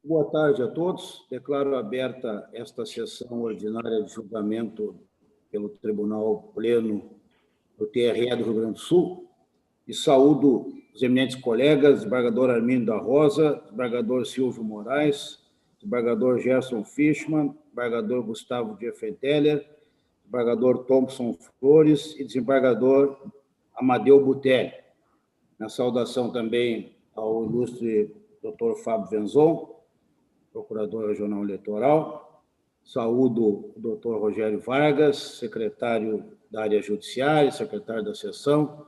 Boa tarde a todos. Declaro aberta esta sessão ordinária de julgamento pelo Tribunal Pleno do TRE do Rio Grande do Sul e saúdo os eminentes colegas, desembargador Armindo da Rosa, desembargador Silvio Moraes, desembargador Gerson Fischmann, desembargador Gustavo Diefenteller, desembargador Thompson Flores e desembargador Amadeu Butelli. Na saudação também ao ilustre Dr. Fábio Venzon, procurador regional eleitoral. Saúdo o doutor Rogério Vargas, secretário da área judiciária, secretário da sessão,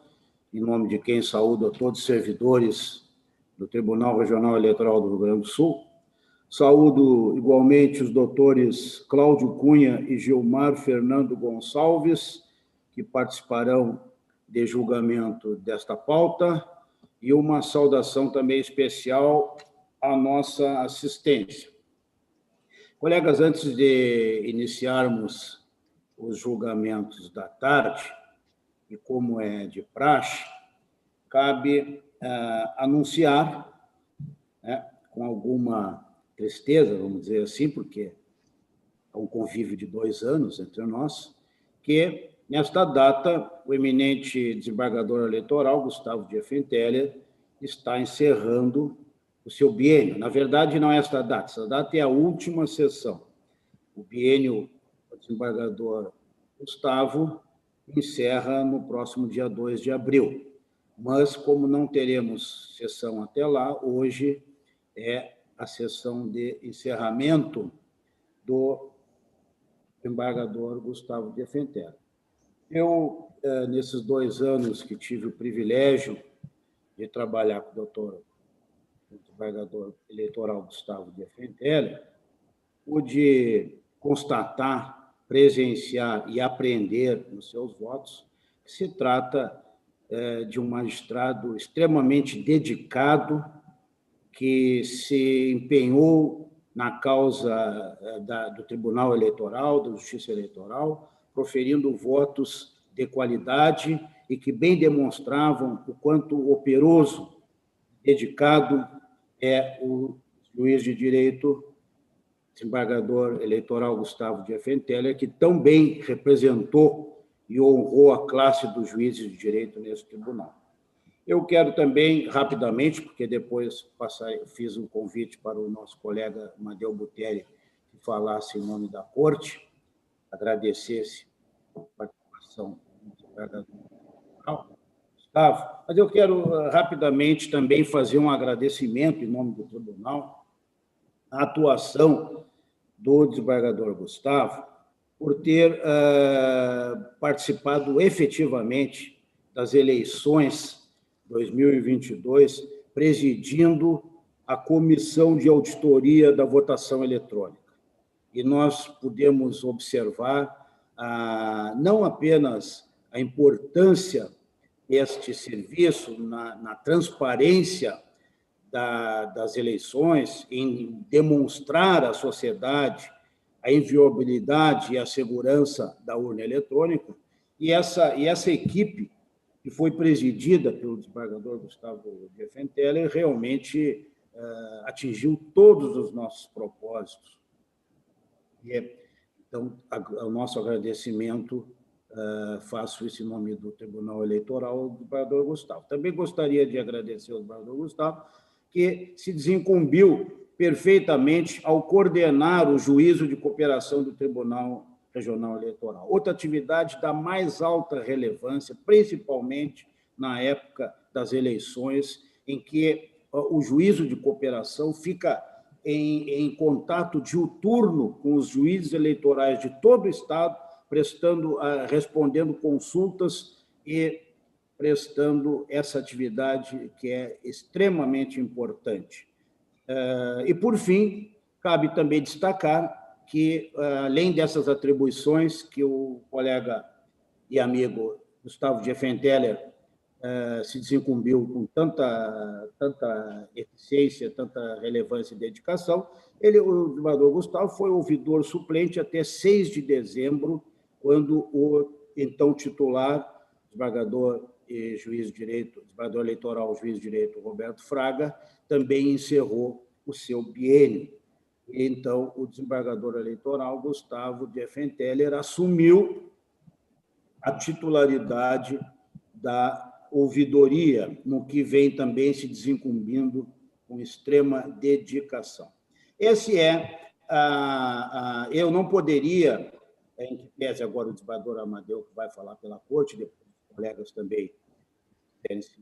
em nome de quem saúdo a todos os servidores do Tribunal Regional Eleitoral do Rio Grande do Sul. Saúdo igualmente os doutores Cláudio Cunha e Gilmar Fernando Gonçalves, que participarão de julgamento desta pauta, e uma saudação também especial à nossa assistência. Colegas, antes de iniciarmos os julgamentos da tarde, e como é de praxe, cabe anunciar, com alguma tristeza, vamos dizer assim, porque é um convívio de 2 anos entre nós, que, nesta data, o eminente desembargador eleitoral, Gustavo Diefenteller, está encerrando o seu biênio. Na verdade, não é esta data é a última sessão. O biênio do desembargador Gustavo encerra no próximo dia 2 de abril. Mas, como não teremos sessão até lá, hoje é a sessão de encerramento do desembargador Gustavo Diefenteller. Eu, nesses 2 anos que tive o privilégio de trabalhar com o doutor desembargador eleitoral Gustavo Diefenteller, pude constatar, presenciar e aprender nos seus votos que se trata de um magistrado extremamente dedicado, que se empenhou na causa do Tribunal Eleitoral, da Justiça Eleitoral, proferindo votos de qualidade e que bem demonstravam o quanto operoso, dedicado é o juiz de direito, desembargador eleitoral Gustavo Diefenteller, que tão bem representou e honrou a classe dos juízes de direito nesse tribunal. Eu quero também, rapidamente, porque depois fiz um convite para o nosso colega Amadeu Butelli, que falasse em nome da Corte, agradecesse a participação do desembargador Gustavo, mas eu quero rapidamente também fazer um agradecimento em nome do tribunal à atuação do desembargador Gustavo por ter participado efetivamente das eleições 2022, presidindo a Comissão de Auditoria da Votação Eletrônica. E nós pudemos observar não apenas a importância deste serviço na transparência das eleições, em demonstrar à sociedade a inviolabilidade e a segurança da urna eletrônica, e essa equipe que foi presidida pelo desembargador Gustavo Diefenteller realmente atingiu todos os nossos propósitos. Então, o nosso agradecimento, faço isso em nome do Tribunal Eleitoral, ao desembargador Gustavo. Também gostaria de agradecer ao desembargador Gustavo, que se desincumbiu perfeitamente ao coordenar o juízo de cooperação do Tribunal Regional Eleitoral. Outra atividade da mais alta relevância, principalmente na época das eleições, em que o juízo de cooperação fica em contato diuturno com os juízes eleitorais de todo o Estado, respondendo consultas e prestando essa atividade que é extremamente importante. E, por fim, cabe também destacar que, além dessas atribuições que o colega e amigo Gustavo Diefenteller se desincumbiu com tanta eficiência, tanta relevância e dedicação, o desembargador Gustavo foi ouvidor suplente até 6 de dezembro, quando o então titular, desembargador e juiz de direito, desembargador eleitoral, juiz de direito Roberto Fraga, também encerrou o seu biênio. Então, o desembargador eleitoral Gustavo Diefenteler assumiu a titularidade da ouvidoria, no que vem também se desincumbindo com extrema dedicação. Esse eu não poderia, em que pese agora o desembargador Amadeu, que vai falar pela corte, depois os colegas também querem se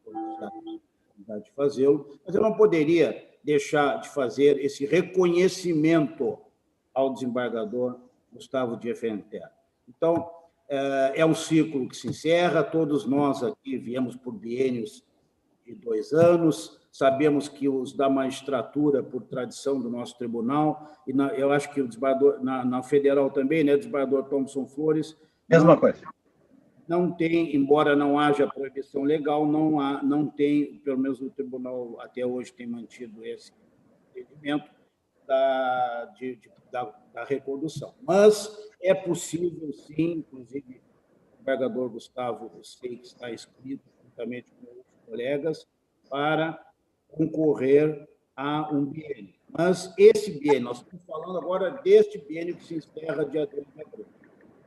oportunidade de fazê-lo, mas eu não poderia deixar de fazer esse reconhecimento ao desembargador Gustavo Diefenteler. Então, é um ciclo que se encerra, todos nós aqui viemos por biênios de 2 anos, sabemos que os da magistratura, por tradição do nosso tribunal, e eu acho que o desembargador, na federal também, né, o desembargador Thomson Flores... Mesma coisa. Não tem, embora não haja proibição legal, não tem, pelo menos o tribunal até hoje tem mantido esse entendimento da recondução. Mas é possível, sim, inclusive o desembargador Gustavo, eu sei que está inscrito, juntamente com outros colegas, para concorrer a um biênio. Mas esse biênio, nós estamos falando agora deste biênio que se encerra dia 2 de abril.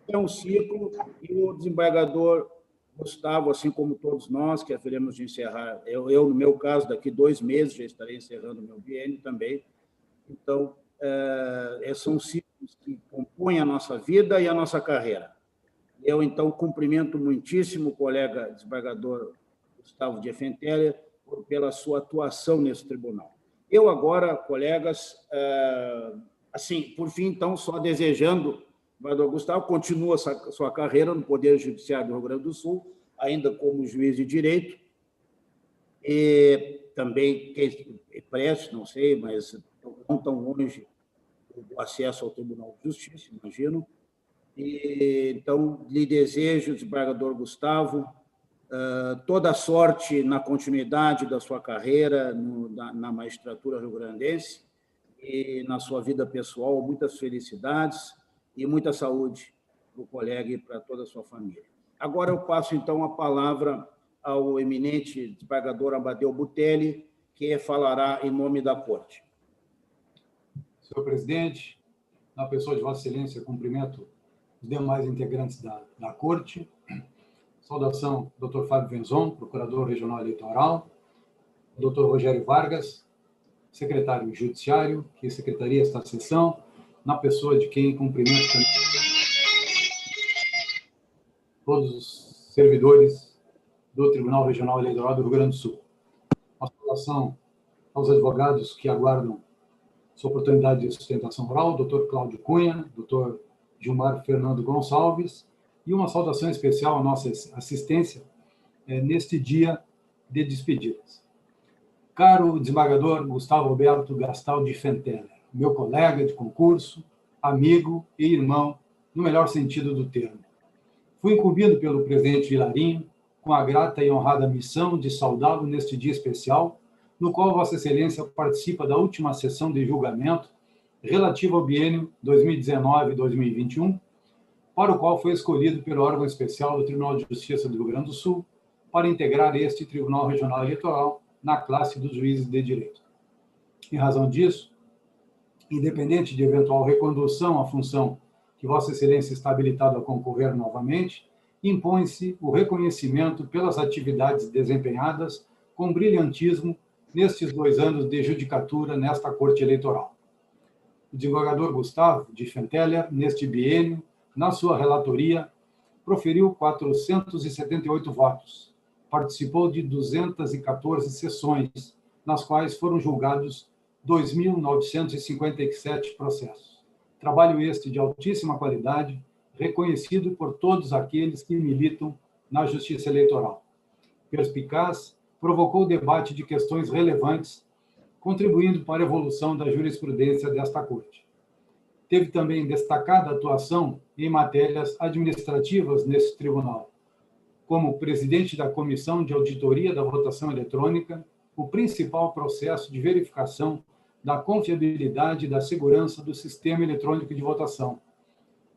É um ciclo e o desembargador Gustavo, assim como todos nós, que haveremos de encerrar, eu, no meu caso, daqui 2 meses já estarei encerrando o meu biênio também. Então, são ciclos que compõem a nossa vida e a nossa carreira. Eu, então, cumprimento muitíssimo o colega desembargador Gustavo Diefenteler pela sua atuação nesse tribunal. Eu agora, colegas, assim, por fim, então, só desejando, o desembargador Gustavo continua sua carreira no Poder Judiciário do Rio Grande do Sul, ainda como juiz de direito, e também preste, não sei, mas não tão longe do acesso ao Tribunal de Justiça, imagino. E, então, lhe desejo, desembargador Gustavo, toda a sorte na continuidade da sua carreira na magistratura rio-grandense e na sua vida pessoal, muitas felicidades e muita saúde para o colega e para toda a sua família. Agora eu passo, então, a palavra ao eminente desembargador Amadeu Butelli, que falará em nome da Corte. Senhor presidente, na pessoa de Vossa Excelência, cumprimento os demais integrantes da Corte. Saudação, Dr. Fábio Venzon, Procurador Regional Eleitoral, Dr. Rogério Vargas, secretário judiciário, que secretaria esta sessão, na pessoa de quem cumprimento todos os servidores do Tribunal Regional Eleitoral do Rio Grande do Sul. Uma saudação aos advogados que aguardam sua oportunidade de sustentação oral, Dr. Cláudio Cunha, Dr. Gilmar Fernando Gonçalves, e uma saudação especial à nossa assistência neste dia de despedidas. Caro desembargador Gustavo Alberto Gastal Diefenteler, meu colega de concurso, amigo e irmão, no melhor sentido do termo. Fui incumbido pelo presidente Vilarinho com a grata e honrada missão de saudá-lo neste dia especial, no qual Vossa Excelência participa da última sessão de julgamento relativa ao biênio 2019-2021, para o qual foi escolhido pelo órgão especial do Tribunal de Justiça do Rio Grande do Sul para integrar este Tribunal Regional Eleitoral na classe dos juízes de direito. Em razão disso, independente de eventual recondução à função que Vossa Excelência está habilitado a concorrer novamente, impõe-se o reconhecimento pelas atividades desempenhadas com brilhantismo nestes 2 anos de judicatura nesta Corte Eleitoral. O desembargador Gustavo Diefenteler, neste biênio, na sua relatoria, proferiu 478 votos, participou de 214 sessões, nas quais foram julgados 2.957 processos. Trabalho este de altíssima qualidade, reconhecido por todos aqueles que militam na Justiça Eleitoral. Perspicaz, provocou o debate de questões relevantes, contribuindo para a evolução da jurisprudência desta Corte. Teve também destacada atuação em matérias administrativas nesse tribunal, como presidente da Comissão de Auditoria da Votação Eletrônica, o principal processo de verificação da confiabilidade e da segurança do sistema eletrônico de votação.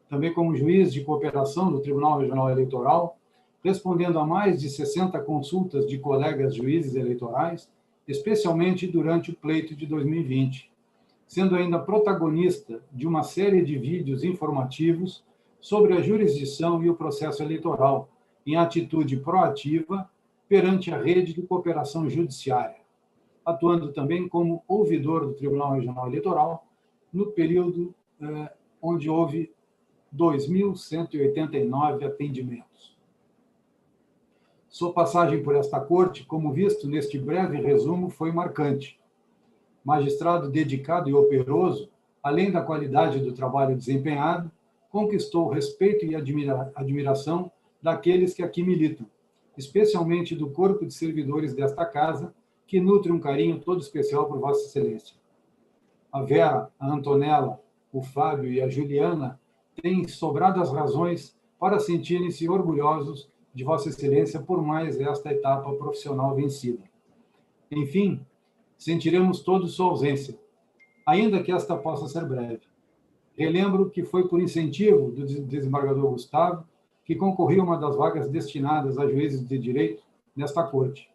Também como juiz de cooperação do Tribunal Regional Eleitoral, respondendo a mais de 60 consultas de colegas juízes eleitorais especialmente durante o pleito de 2020, sendo ainda protagonista de uma série de vídeos informativos sobre a jurisdição e o processo eleitoral, em atitude proativa perante a rede de cooperação judiciária, atuando também como ouvidor do Tribunal Regional Eleitoral no período onde houve 2.189 atendimentos. Sua passagem por esta corte, como visto neste breve resumo, foi marcante. Magistrado dedicado e operoso, além da qualidade do trabalho desempenhado, conquistou o respeito e admiração daqueles que aqui militam, especialmente do corpo de servidores desta casa, que nutre um carinho todo especial por Vossa Excelência. A Vera, a Antonella, o Fábio e a Juliana têm sobradas razões para sentirem-se orgulhosos de Vossa Excelência por mais esta etapa profissional vencida. Enfim, sentiremos todos sua ausência, ainda que esta possa ser breve. Relembro que foi por incentivo do desembargador Gustavo que concorri a uma das vagas destinadas a juízes de direito nesta corte.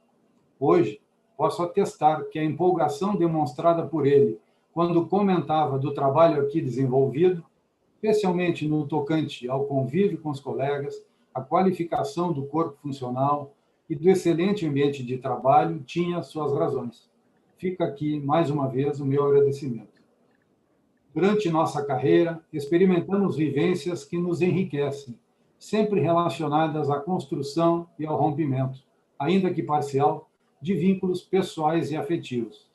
Hoje, posso atestar que a empolgação demonstrada por ele quando comentava do trabalho aqui desenvolvido, especialmente no tocante ao convívio com os colegas, a qualificação do corpo funcional e do excelente ambiente de trabalho, tinha suas razões. Fica aqui, mais uma vez, o meu agradecimento. Durante nossa carreira, experimentamos vivências que nos enriquecem, sempre relacionadas à construção e ao rompimento, ainda que parcial, de vínculos pessoais e afetivos.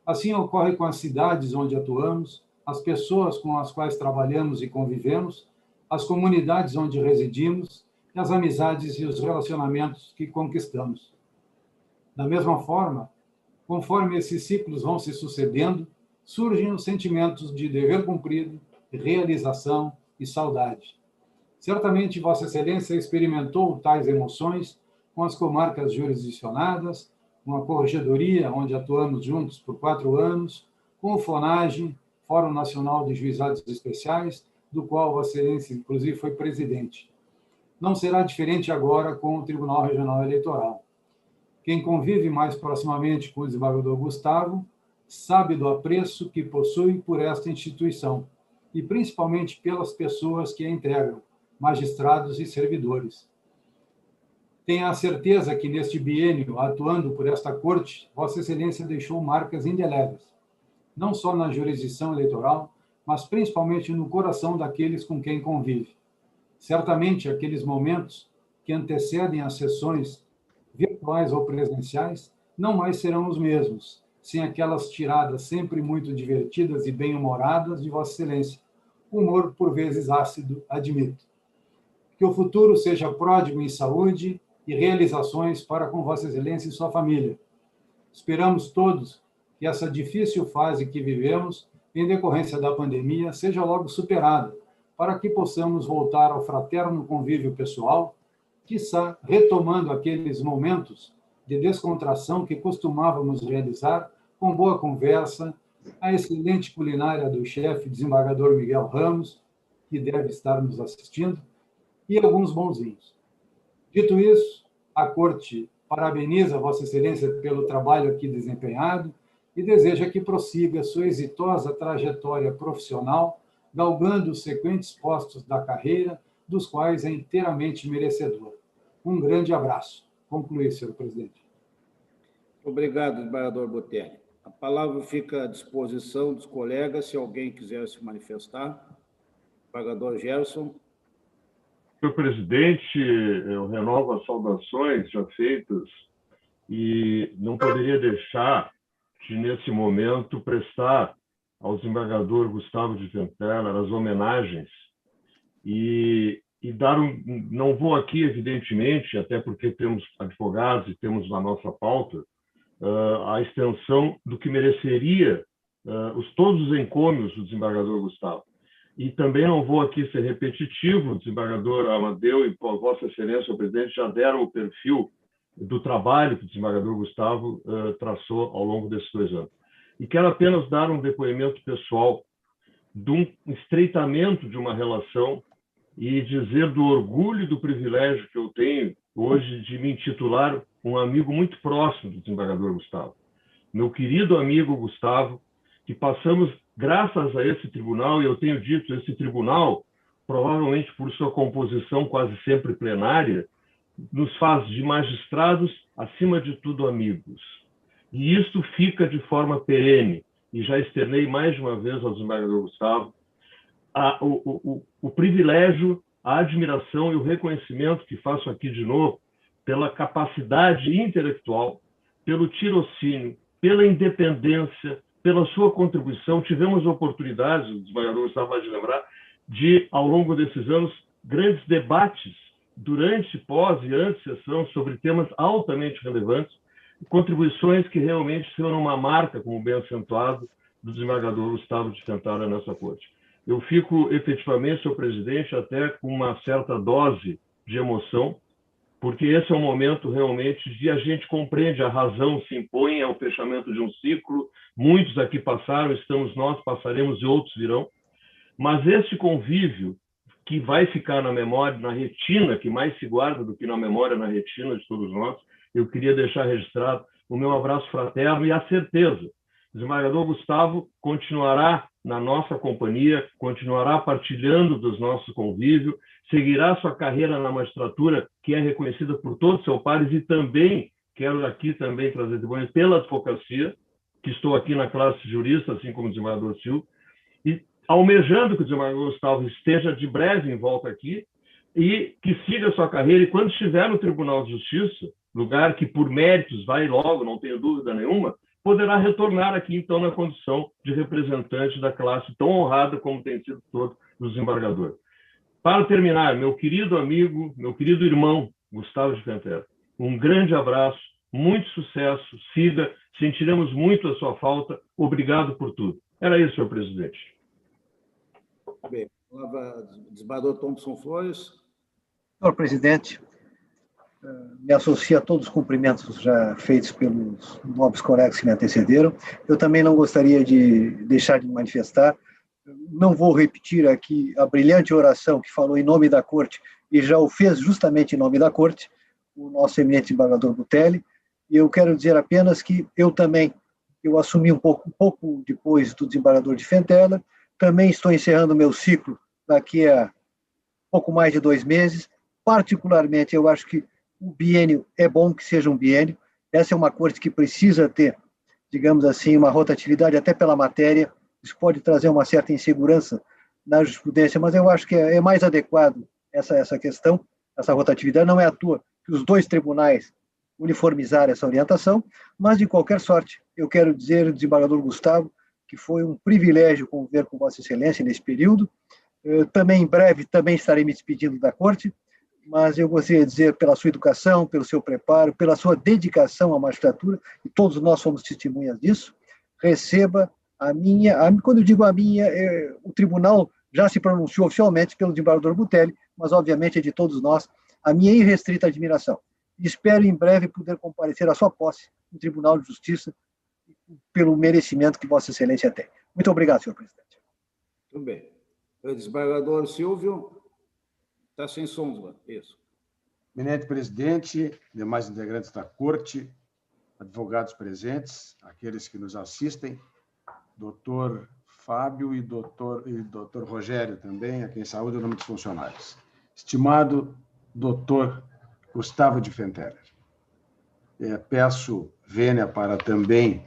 Assim ocorre com as cidades onde atuamos, as pessoas com as quais trabalhamos e convivemos, as comunidades onde residimos e as amizades e os relacionamentos que conquistamos. Da mesma forma, conforme esses ciclos vão se sucedendo, surgem os sentimentos de dever cumprido, realização e saudade. Certamente Vossa Excelência experimentou tais emoções com as comarcas jurisdicionadas, com a Corregedoria, onde atuamos juntos por 4 anos, com o FONAGE, Fórum Nacional de Juizados Especiais, do qual Vossa Excelência, inclusive, foi presidente. Não será diferente agora com o Tribunal Regional Eleitoral. Quem convive mais proximamente com o desembargador Gustavo sabe do apreço que possui por esta instituição e principalmente pelas pessoas que a integram, magistrados e servidores. Tenha a certeza que neste biênio, atuando por esta corte, Vossa Excelência deixou marcas indeléveis, não só na jurisdição eleitoral, mas principalmente no coração daqueles com quem convive. Certamente, aqueles momentos que antecedem as sessões virtuais ou presenciais não mais serão os mesmos, sem aquelas tiradas sempre muito divertidas e bem-humoradas de Vossa Excelência. Humor, por vezes ácido, admito. Que o futuro seja pródigo em saúde e realizações para com Vossa Excelência e sua família. Esperamos todos que essa difícil fase que vivemos, em decorrência da pandemia, seja logo superada, para que possamos voltar ao fraterno convívio pessoal, quiçá retomando aqueles momentos de descontração que costumávamos realizar com boa conversa, a excelente culinária do chefe desembargador Miguel Ramos, que deve estar nos assistindo, e alguns bons vinhos. Dito isso, a Corte parabeniza Vossa Excelência pelo trabalho aqui desempenhado e deseja que prossiga sua exitosa trajetória profissional, galgando os sequentes postos da carreira, dos quais é inteiramente merecedor. Um grande abraço. Concluí, senhor presidente. Obrigado, desembargador Botelho. A palavra fica à disposição dos colegas, se alguém quiser se manifestar. Desembargador Gerson. Senhor presidente, eu renovo as saudações já feitas e não poderia deixar de, nesse momento, prestar ao desembargador Gustavo de Tempera as homenagens e dar não vou aqui, evidentemente, até porque temos advogados e temos na nossa pauta a extensão do que mereceria todos os encômios do desembargador Gustavo. E também não vou aqui ser repetitivo, o desembargador Amadeu e Vossa Excelência, o presidente, já deram o perfil do trabalho que o desembargador Gustavo traçou ao longo desses 2 anos. E quero apenas dar um depoimento pessoal de um estreitamento de uma relação e dizer do orgulho e do privilégio que eu tenho hoje de me intitular um amigo muito próximo do desembargador Gustavo. meu querido amigo Gustavo, que passamos, graças a esse tribunal, e eu tenho dito, esse tribunal, provavelmente por sua composição quase sempre plenária, nos faz de magistrados, acima de tudo, amigos. E isto fica de forma perene, e já externei mais de uma vez ao desembargador Gustavo, o privilégio, a admiração e o reconhecimento que faço aqui de novo pela capacidade intelectual, pelo tirocínio, pela independência, pela sua contribuição. Tivemos oportunidades, o desembargador Gustavo vai lembrar, de, ao longo desses anos, grandes debates durante, pós e antes sessão sobre temas altamente relevantes, contribuições que realmente foram uma marca, como bem acentuado, do desembargador Gustavo de Fentara nessa corte. Eu fico, efetivamente, senhor presidente, até com uma certa dose de emoção, porque esse é um momento realmente de a gente compreende, a razão se impõe, é o fechamento de um ciclo, muitos aqui passaram, estamos nós, passaremos e outros virão, mas esse convívio que vai ficar na memória, na retina, que mais se guarda do que na memória, na retina de todos nós, eu queria deixar registrado o meu abraço fraterno e a certeza. O desembargador Gustavo continuará na nossa companhia, continuará partilhando dos nossos convívios, seguirá sua carreira na magistratura, que é reconhecida por todos os seus pares, e também, quero aqui também trazer depoimento pela advocacia, que estou aqui na classe jurista, assim como o desembargador Silva, e almejando que o desembargador Gustavo esteja de breve em volta aqui e que siga sua carreira, e quando estiver no Tribunal de Justiça, lugar que por méritos vai logo, não tenho dúvida nenhuma, poderá retornar aqui, então, na condição de representante da classe tão honrada como tem sido todo o desembargador. Para terminar, meu querido amigo, meu querido irmão, Gustavo de Fentara, um grande abraço, muito sucesso, siga, sentiremos muito a sua falta, obrigado por tudo. Era isso, senhor presidente. Bem, desembargador Thompson Flores. Senhor presidente, me associo a todos os cumprimentos já feitos pelos nobres colegas que me antecederam. Eu também não gostaria de deixar de manifestar, não vou repetir aqui a brilhante oração que falou em nome da Corte, e já o fez justamente em nome da Corte, o nosso eminente desembargador Butelli, e eu quero dizer apenas que eu assumi um pouco depois do desembargador de Fentara, também estou encerrando meu ciclo daqui a pouco mais de 2 meses. Particularmente, eu acho que o biênio é bom que seja um biênio. Essa é uma corte que precisa ter, digamos assim, uma rotatividade até pela matéria. Isso pode trazer uma certa insegurança na jurisprudência, mas eu acho que é mais adequado essa questão, essa rotatividade. Não é à toa que os 2 tribunais uniformizaram essa orientação, mas, de qualquer sorte, eu quero dizer, desembargador Gustavo, que foi um privilégio conviver com Vossa Excelência nesse período. Também, em breve, também estarei me despedindo da Corte, mas eu gostaria de dizer, pela sua educação, pelo seu preparo, pela sua dedicação à magistratura, e todos nós somos testemunhas disso, receba a minha, quando eu digo a minha, o tribunal já se pronunciou oficialmente pelo desembargador Butelli, mas, obviamente, é de todos nós, a minha irrestrita admiração. E espero, em breve, poder comparecer à sua posse no Tribunal de Justiça, pelo merecimento que Vossa Excelência tem. Muito obrigado, senhor presidente. Tudo bem. O desembargador Silvio está sem som, isso. Eminente presidente, demais integrantes da Corte, advogados presentes, aqueles que nos assistem, doutor Fábio e doutor Rogério também, a quem saúde o nome dos funcionários. Estimado doutor Gustavo de Fentara, peço vênia para também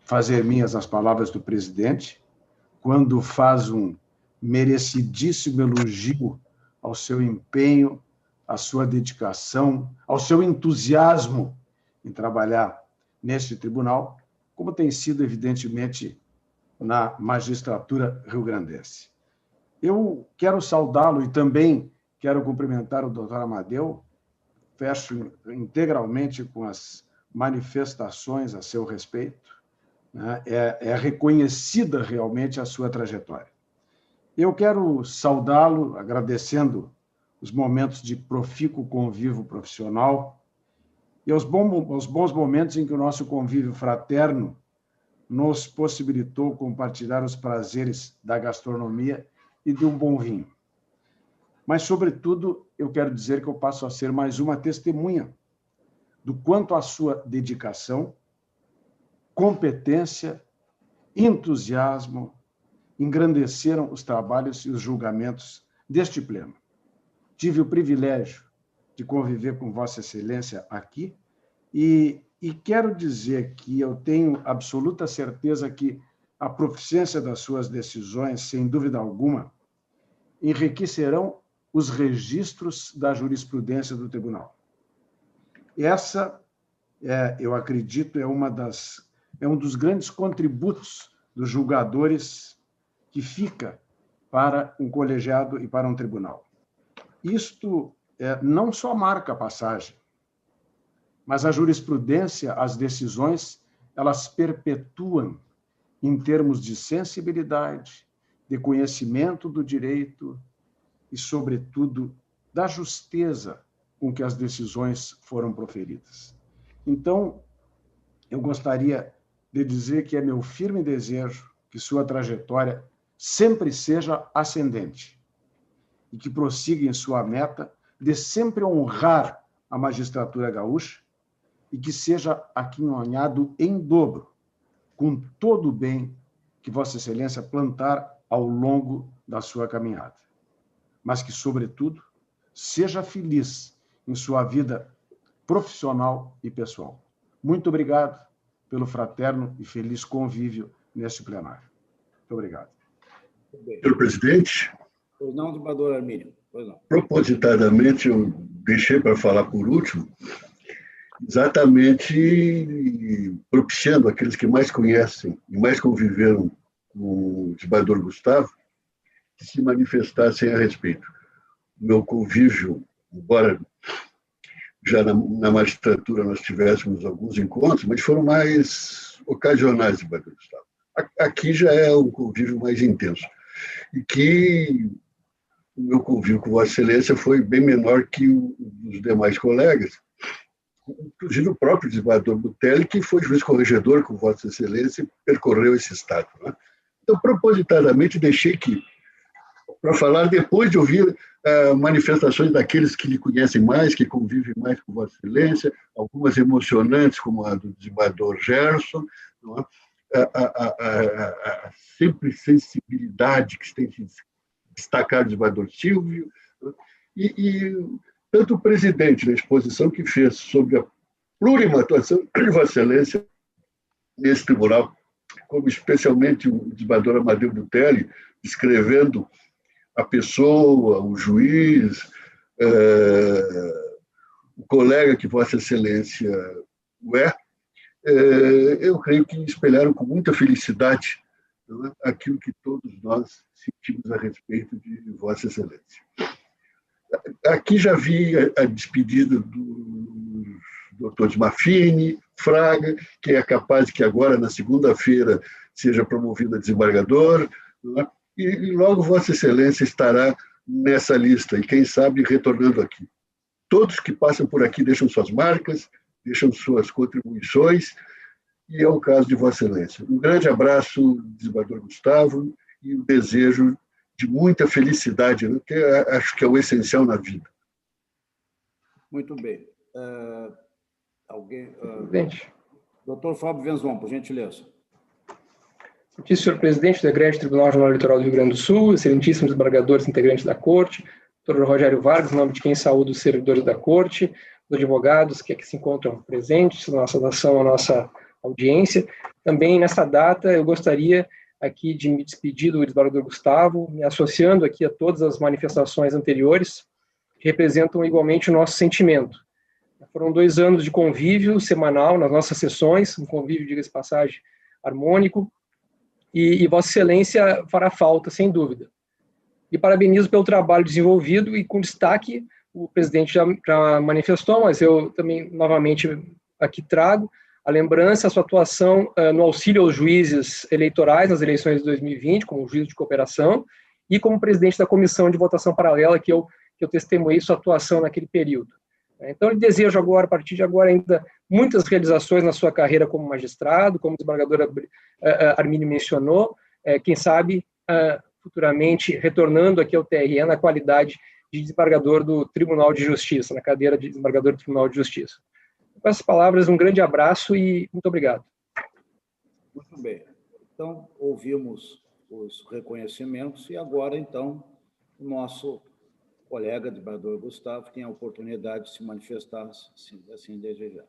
fazer minhas as palavras do presidente, quando faz um merecidíssimo elogio ao seu empenho, à sua dedicação, ao seu entusiasmo em trabalhar neste tribunal, como tem sido, evidentemente, na magistratura rio-grandense. Eu quero saudá-lo e também quero cumprimentar o doutor Amadeu, fecho integralmente com as manifestações a seu respeito, né? É reconhecida realmente a sua trajetória. Eu quero saudá-lo, agradecendo os momentos de profícuo convívio profissional e os bons momentos em que o nosso convívio fraterno nos possibilitou compartilhar os prazeres da gastronomia e de um bom vinho. Mas, sobretudo, eu quero dizer que eu passo a ser mais uma testemunha do quanto a sua dedicação, competência, entusiasmo, engrandeceram os trabalhos e os julgamentos deste pleno. Tive o privilégio de conviver com Vossa Excelência aqui e quero dizer que eu tenho absoluta certeza que a proficiência das suas decisões, sem dúvida alguma, enriquecerão os registros da jurisprudência do tribunal. Essa, eu acredito, é um dos grandes contributos dos julgadores que fica para um colegiado e para um tribunal. Isto não só marca a passagem, mas a jurisprudência, as decisões, elas perpetuam em termos de sensibilidade, de conhecimento do direito e, sobretudo, da justeza com que as decisões foram proferidas. Então, eu gostaria de dizer que é meu firme desejo que sua trajetória sempre seja ascendente e que prossiga em sua meta de sempre honrar a magistratura gaúcha e que seja aquinhoado em dobro com todo o bem que Vossa Excelência plantar ao longo da sua caminhada. Mas que, sobretudo, seja feliz em sua vida profissional e pessoal. Muito obrigado pelo fraterno e feliz convívio neste plenário. Muito obrigado. Senhor presidente, Pois não, desembargador Armínio. Pois não. propositadamente eu deixei para falar por último, exatamente propiciando aqueles que mais conhecem e mais conviveram com o desembargador Gustavo, que se manifestassem a respeito. O meu convívio, embora já na magistratura nós tivéssemos alguns encontros, mas foram mais ocasionais, desembargador Gustavo. Aqui já é um convívio mais intenso. E que o meu convívio com Vossa Excelência foi bem menor que o dos demais colegas, inclusive o próprio desembargador Butelli, que foi juiz corregedor com Vossa Excelência e percorreu esse estado. Né? Então, propositadamente, deixei que, para falar depois de ouvir manifestações daqueles que lhe conhecem mais, que convivem mais com Vossa Excelência, algumas emocionantes, como a do desembargador Gerson, não é? A sempre sensibilidade que tem se destacado o desembargador Silvio, e tanto o presidente, na exposição que fez sobre a plurima atuação de Vossa Excelência nesse tribunal, como especialmente o desembargador Amadeu Butelli, descrevendo a pessoa, o juiz, o colega que Vossa Excelência é, eu creio que espelharam com muita felicidade, não é, aquilo que todos nós sentimos a respeito de Vossa Excelência. Aqui já vi a despedida do Dr. Smafini, Fraga, que é capaz de que agora, na segunda-feira, seja promovido a desembargador, não é? E logo Vossa Excelência estará nessa lista, e quem sabe retornando aqui. Todos que passam por aqui deixam suas marcas, deixam suas contribuições, e é o caso de Vossa Excelência. Um grande abraço, desembargador Gustavo, e um desejo de muita felicidade, né, que acho que é o essencial na vida. Muito bem. Alguém? Presidente. Doutor Fábio Venzon, por gentileza. Senhor presidente do Egrégio Tribunal Regional Eleitoral do Rio Grande do Sul, excelentíssimos desembargadores integrantes da Corte, doutor Rogério Vargas, em nome de quem saúdo os servidores da Corte, os advogados que aqui se encontram presentes, nossa saudação à nossa audiência. Também, nessa data, eu gostaria aqui de me despedir do desembargador Gustavo, me associando aqui a todas as manifestações anteriores, que representam igualmente o nosso sentimento. Foram 2 anos de convívio semanal nas nossas sessões, um convívio, diga-se passagem, harmônico, e Vossa Excelência fará falta, sem dúvida. E parabenizo pelo trabalho desenvolvido e com destaque, o presidente já manifestou, mas eu também novamente aqui trago a lembrança, a sua atuação no auxílio aos juízes eleitorais nas eleições de 2020, como juiz de cooperação, e como presidente da comissão de votação paralela, que eu testemunhei sua atuação naquele período. Então, eu desejo agora, a partir de agora, ainda muitas realizações na sua carreira como magistrado, como o desembargador Armínio mencionou, quem sabe, futuramente, retornando aqui ao TRE na qualidade de desembargador do Tribunal de Justiça, na cadeira de desembargador do Tribunal de Justiça. Com essas palavras, um grande abraço e muito obrigado. Bem, então, ouvimos os reconhecimentos e agora, então, o nosso colega, desembargador Gustavo, tem a oportunidade de se manifestar, se assim desejar.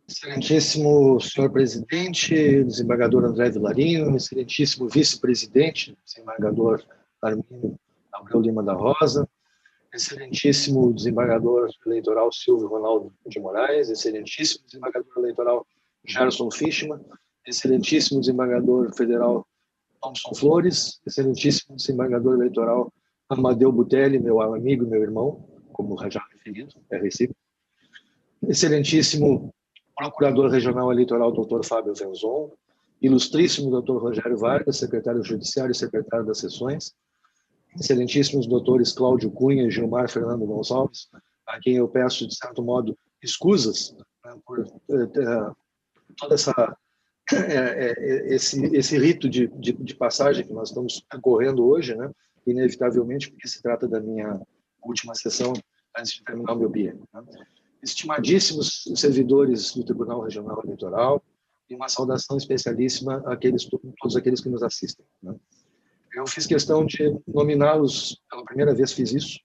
Excelentíssimo senhor presidente, desembargador André Vilarinho, excelentíssimo vice-presidente, desembargador Arminio Abreu Lima da Rosa, excelentíssimo desembargador eleitoral Silvio Ronaldo de Moraes, excelentíssimo desembargador eleitoral Gerson Fischmann, excelentíssimo desembargador federal Thomson Flores, excelentíssimo desembargador eleitoral Amadeu Butelli, meu amigo e meu irmão, como já referido, é recíproco, excelentíssimo procurador regional eleitoral Dr. Fábio Venzon, ilustríssimo Dr. Rogério Vargas, secretário judiciário e secretário das sessões, excelentíssimos doutores Cláudio Cunha e Gilmar Fernando Gonçalves, a quem eu peço, de certo modo, escusas, né, por toda esse rito de passagem que nós estamos percorrendo hoje, né, inevitavelmente, porque se trata da minha última sessão antes de terminar o meu biênio, né. Estimadíssimos servidores do Tribunal Regional Eleitoral, e uma saudação especialíssima a todos aqueles que nos assistem, né. Eu fiz questão de nominá-los, pela primeira vez fiz isso,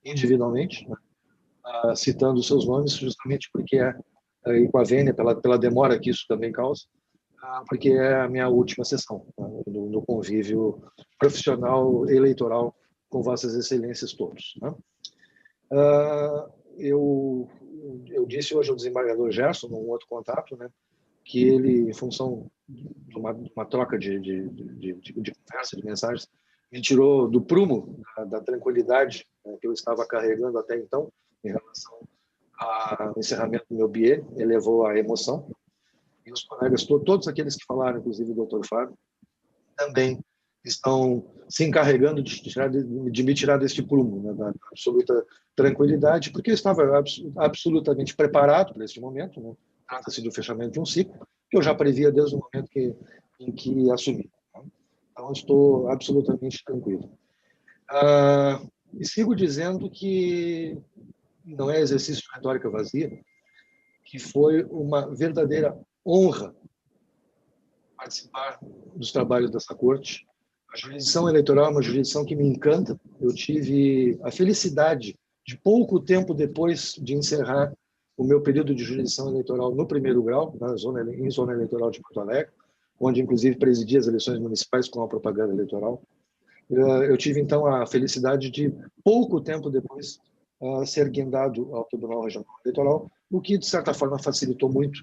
individualmente, né, citando seus nomes, justamente porque e com a vênia, pela demora que isso também causa, porque é a minha última sessão, né, no convívio profissional eleitoral com vossas excelências todos, né. Eu disse hoje ao desembargador Gerson, num outro contato, né, que ele, em função de uma troca de conversa, de mensagens, me tirou do prumo da tranquilidade, né, que eu estava carregando até então, em relação ao encerramento do meu biênio, elevou a emoção. E os colegas, todos aqueles que falaram, inclusive o Dr. Fábio, também estão se encarregando de me tirar deste prumo, né, da absoluta tranquilidade, porque eu estava absolutamente preparado para este momento, né. Trata-se do fechamento de um ciclo, que eu já previa desde o momento em que assumi, né. Então, estou absolutamente tranquilo. E sigo dizendo que não é exercício de retórica vazia, que foi uma verdadeira honra participar dos trabalhos dessa corte. A jurisdição eleitoral é uma jurisdição que me encanta. Eu tive a felicidade de, pouco tempo depois de encerrar o meu período de jurisdição eleitoral no primeiro grau, em zona eleitoral de Porto Alegre, onde, inclusive, presidi as eleições municipais com a propaganda eleitoral. Eu tive, então, a felicidade de, pouco tempo depois, ser guindado ao Tribunal Regional Eleitoral, o que, de certa forma, facilitou muito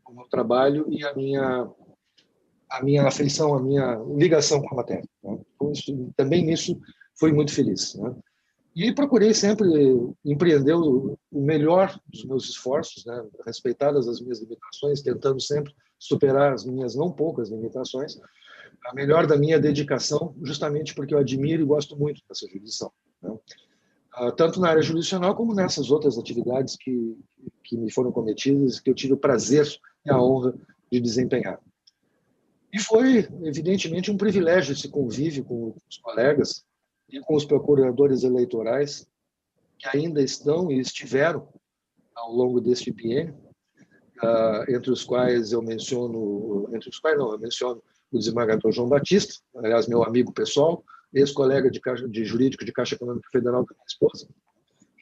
o meu trabalho e a minha afeição, a minha ligação com a matéria, né? Também nisso fui muito feliz, né? E procurei sempre empreender o melhor dos meus esforços, né? Respeitadas as minhas limitações, tentando sempre superar as minhas não poucas limitações, a melhor da minha dedicação, justamente porque eu admiro e gosto muito dessa jurisdição, né? Tanto na área jurisdicional como nessas outras atividades que me foram cometidas, que eu tive o prazer e a honra de desempenhar. E foi, evidentemente, um privilégio esse convívio com os colegas e com os procuradores eleitorais que ainda estão e estiveram ao longo deste biênio, entre os quais eu menciono o desembargador João Batista, aliás, meu amigo pessoal, ex-colega de jurídico de Caixa Econômica Federal da minha esposa.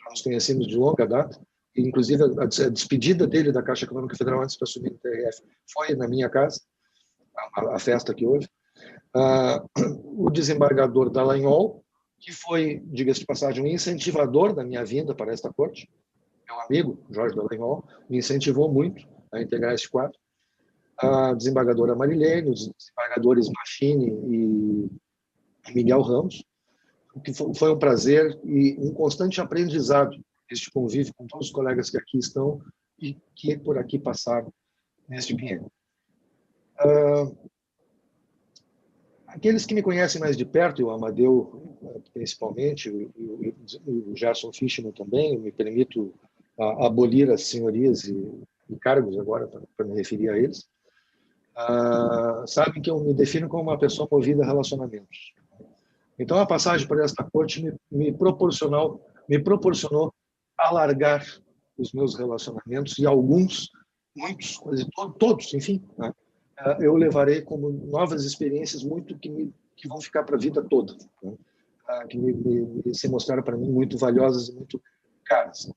Já nos conhecemos de longa data, e, inclusive, a despedida dele da Caixa Econômica Federal antes de assumir o TRF foi na minha casa, a festa que houve. O desembargador Dallagnol, que foi, diga-se de passagem, um incentivador da minha vinda para esta corte. Meu amigo, Jorge Dallagnol, me incentivou muito a integrar este quadro. A desembargadora Marilene, os desembargadores Machini e Miguel Ramos, que foi um prazer e um constante aprendizado este convívio com todos os colegas que aqui estão e que por aqui passaram neste biênio. Aqueles que me conhecem mais de perto, o Amadeu principalmente, o Gerson Fischmann também, eu me permito abolir as senhorias e cargos agora para me referir a eles, sabem que eu me defino como uma pessoa movida a relacionamentos. Então, a passagem por esta corte me proporcionou alargar os meus relacionamentos, e alguns, muitos, quase todos, enfim, né, eu levarei como novas experiências muito que vão ficar para a vida toda, né? Que se mostraram para mim muito valiosas e muito caras.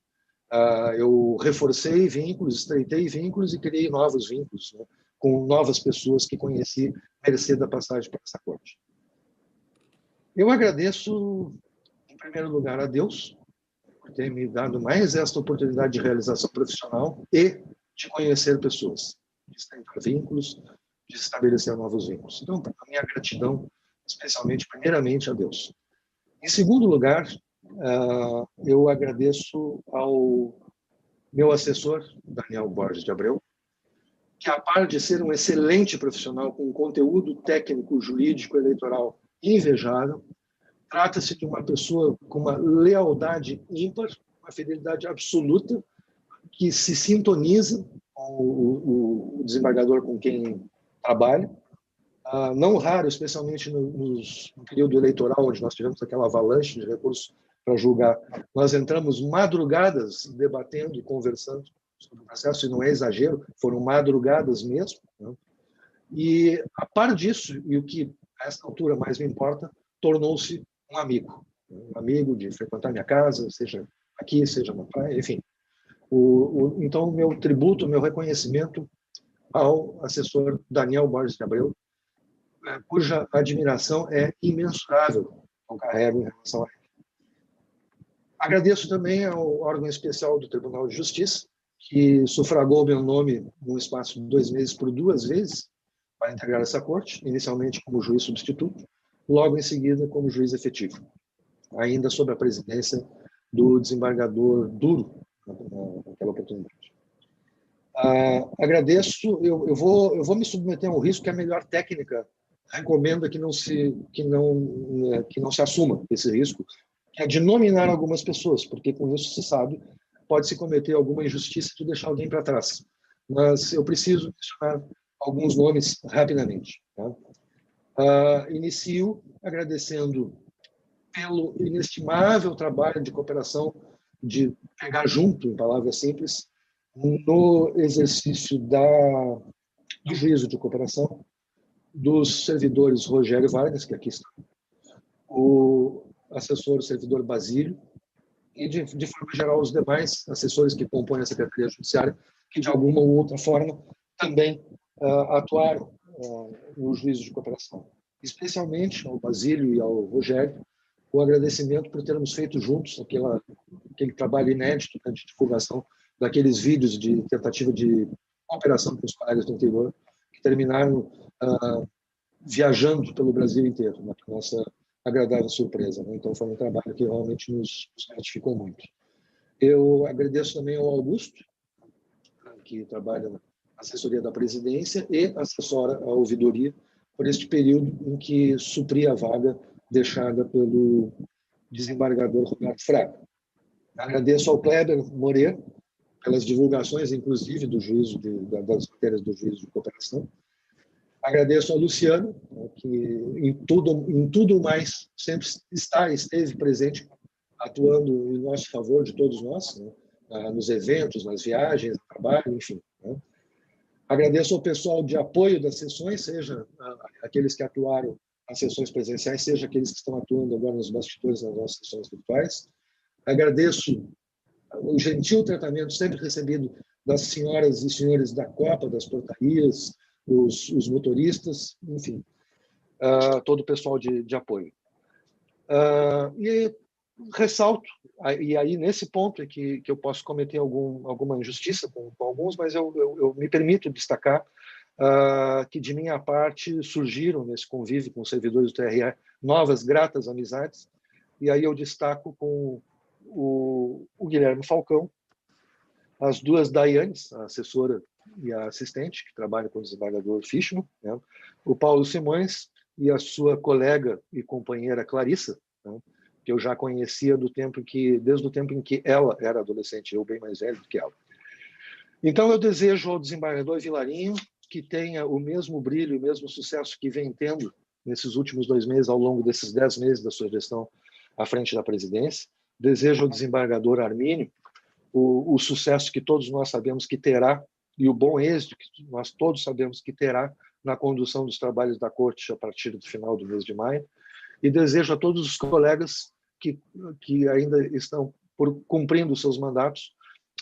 Eu reforcei vínculos, estreitei vínculos e criei novos vínculos, né, com novas pessoas que conheci mercê da passagem para essa corte. Eu agradeço, em primeiro lugar, a Deus por ter me dado mais esta oportunidade de realização profissional e de conhecer pessoas, de estreitar vínculos, de estabelecer novos vínculos. Então, a minha gratidão, especialmente, primeiramente, a Deus. Em segundo lugar, eu agradeço ao meu assessor, Daniel Borges de Abreu, que, a par de ser um excelente profissional com conteúdo técnico, jurídico, eleitoral invejável, trata-se de uma pessoa com uma lealdade ímpar, uma fidelidade absoluta, que se sintoniza com o desembargador com quem trabalha. Não raro, especialmente no período eleitoral, onde nós tivemos aquela avalanche de recursos para julgar, nós entramos madrugadas debatendo e conversando sobre o processo, e não é exagero, foram madrugadas mesmo, né? E, a par disso, e o que a essa altura mais me importa, tornou-se um amigo de frequentar minha casa, seja aqui, seja na praia, enfim. Então, meu tributo, meu reconhecimento ao assessor Daniel Borges de Abreu, cuja admiração é imensurável, eu carrego em relação a ele. Agradeço também ao órgão especial do Tribunal de Justiça, que sufragou meu nome num espaço de 2 meses por 2 vezes para integrar essa corte, inicialmente como juiz substituto, logo em seguida como juiz efetivo, ainda sob a presidência do desembargador Duro, naquela oportunidade. Agradeço, eu vou me submeter a um risco que a melhor técnica recomenda que não se assuma esse risco, que é de nominar algumas pessoas, porque com isso se sabe, pode-se cometer alguma injustiça de deixar alguém para trás. Mas eu preciso mencionar alguns nomes rapidamente, tá? Inicio agradecendo pelo inestimável trabalho de cooperação, de pegar junto, em palavras simples, no exercício do juízo de cooperação, dos servidores Rogério Vargas, que aqui está, o assessor servidor Basílio, e, de forma geral, os demais assessores que compõem a Secretaria Judiciária, que, de alguma ou outra forma, também atuaram no juízo de cooperação. Especialmente ao Basílio e ao Rogério, o agradecimento por termos feito juntos aquele trabalho inédito, né, de divulgação daqueles vídeos de tentativa de cooperação com os colegas do interior, que terminaram viajando pelo Brasil inteiro, na nossa agradável surpresa, né? Então, foi um trabalho que realmente nos gratificou muito. Eu agradeço também ao Augusto, que trabalha na assessoria da presidência e assessora a ouvidoria, por este período em que supria a vaga deixada pelo desembargador Roberto Fraga. Agradeço ao Kleber Moreira pelas divulgações, inclusive, do juízo das matérias do juízo de cooperação. Agradeço ao Luciano, que em tudo mais sempre esteve presente, atuando em nosso favor, de todos nós, né? Nos eventos, nas viagens, no trabalho, enfim, né? Agradeço ao pessoal de apoio das sessões, seja aqueles que atuaram nas sessões presenciais, seja aqueles que estão atuando agora nos bastidores das nossas sessões virtuais. Agradeço o gentil tratamento sempre recebido das senhoras e senhores da Copa, das portarias, os motoristas, enfim, todo o pessoal de apoio. E ressalto, e aí nesse ponto é que eu posso cometer alguma injustiça com alguns, mas eu me permito destacar que de minha parte surgiram nesse convívio com os servidores do TRE novas gratas amizades, e aí eu destaco com o Guilherme Falcão, as duas Daianes, a assessora e a assistente, que trabalham com o desembargador Fischmann, né? O Paulo Simões e a sua colega e companheira Clarissa, né? Que eu já conhecia desde o tempo em que ela era adolescente, eu bem mais velho do que ela. Então, eu desejo ao desembargador Vilarinho que tenha o mesmo brilho, o mesmo sucesso que vem tendo nesses últimos 2 meses, ao longo desses 10 meses da sua gestão à frente da presidência. Desejo ao desembargador Armínio o sucesso que todos nós sabemos que terá e o bom êxito que nós todos sabemos que terá na condução dos trabalhos da Corte a partir do final do mês de maio. E desejo a todos os colegas que ainda estão cumprindo seus mandatos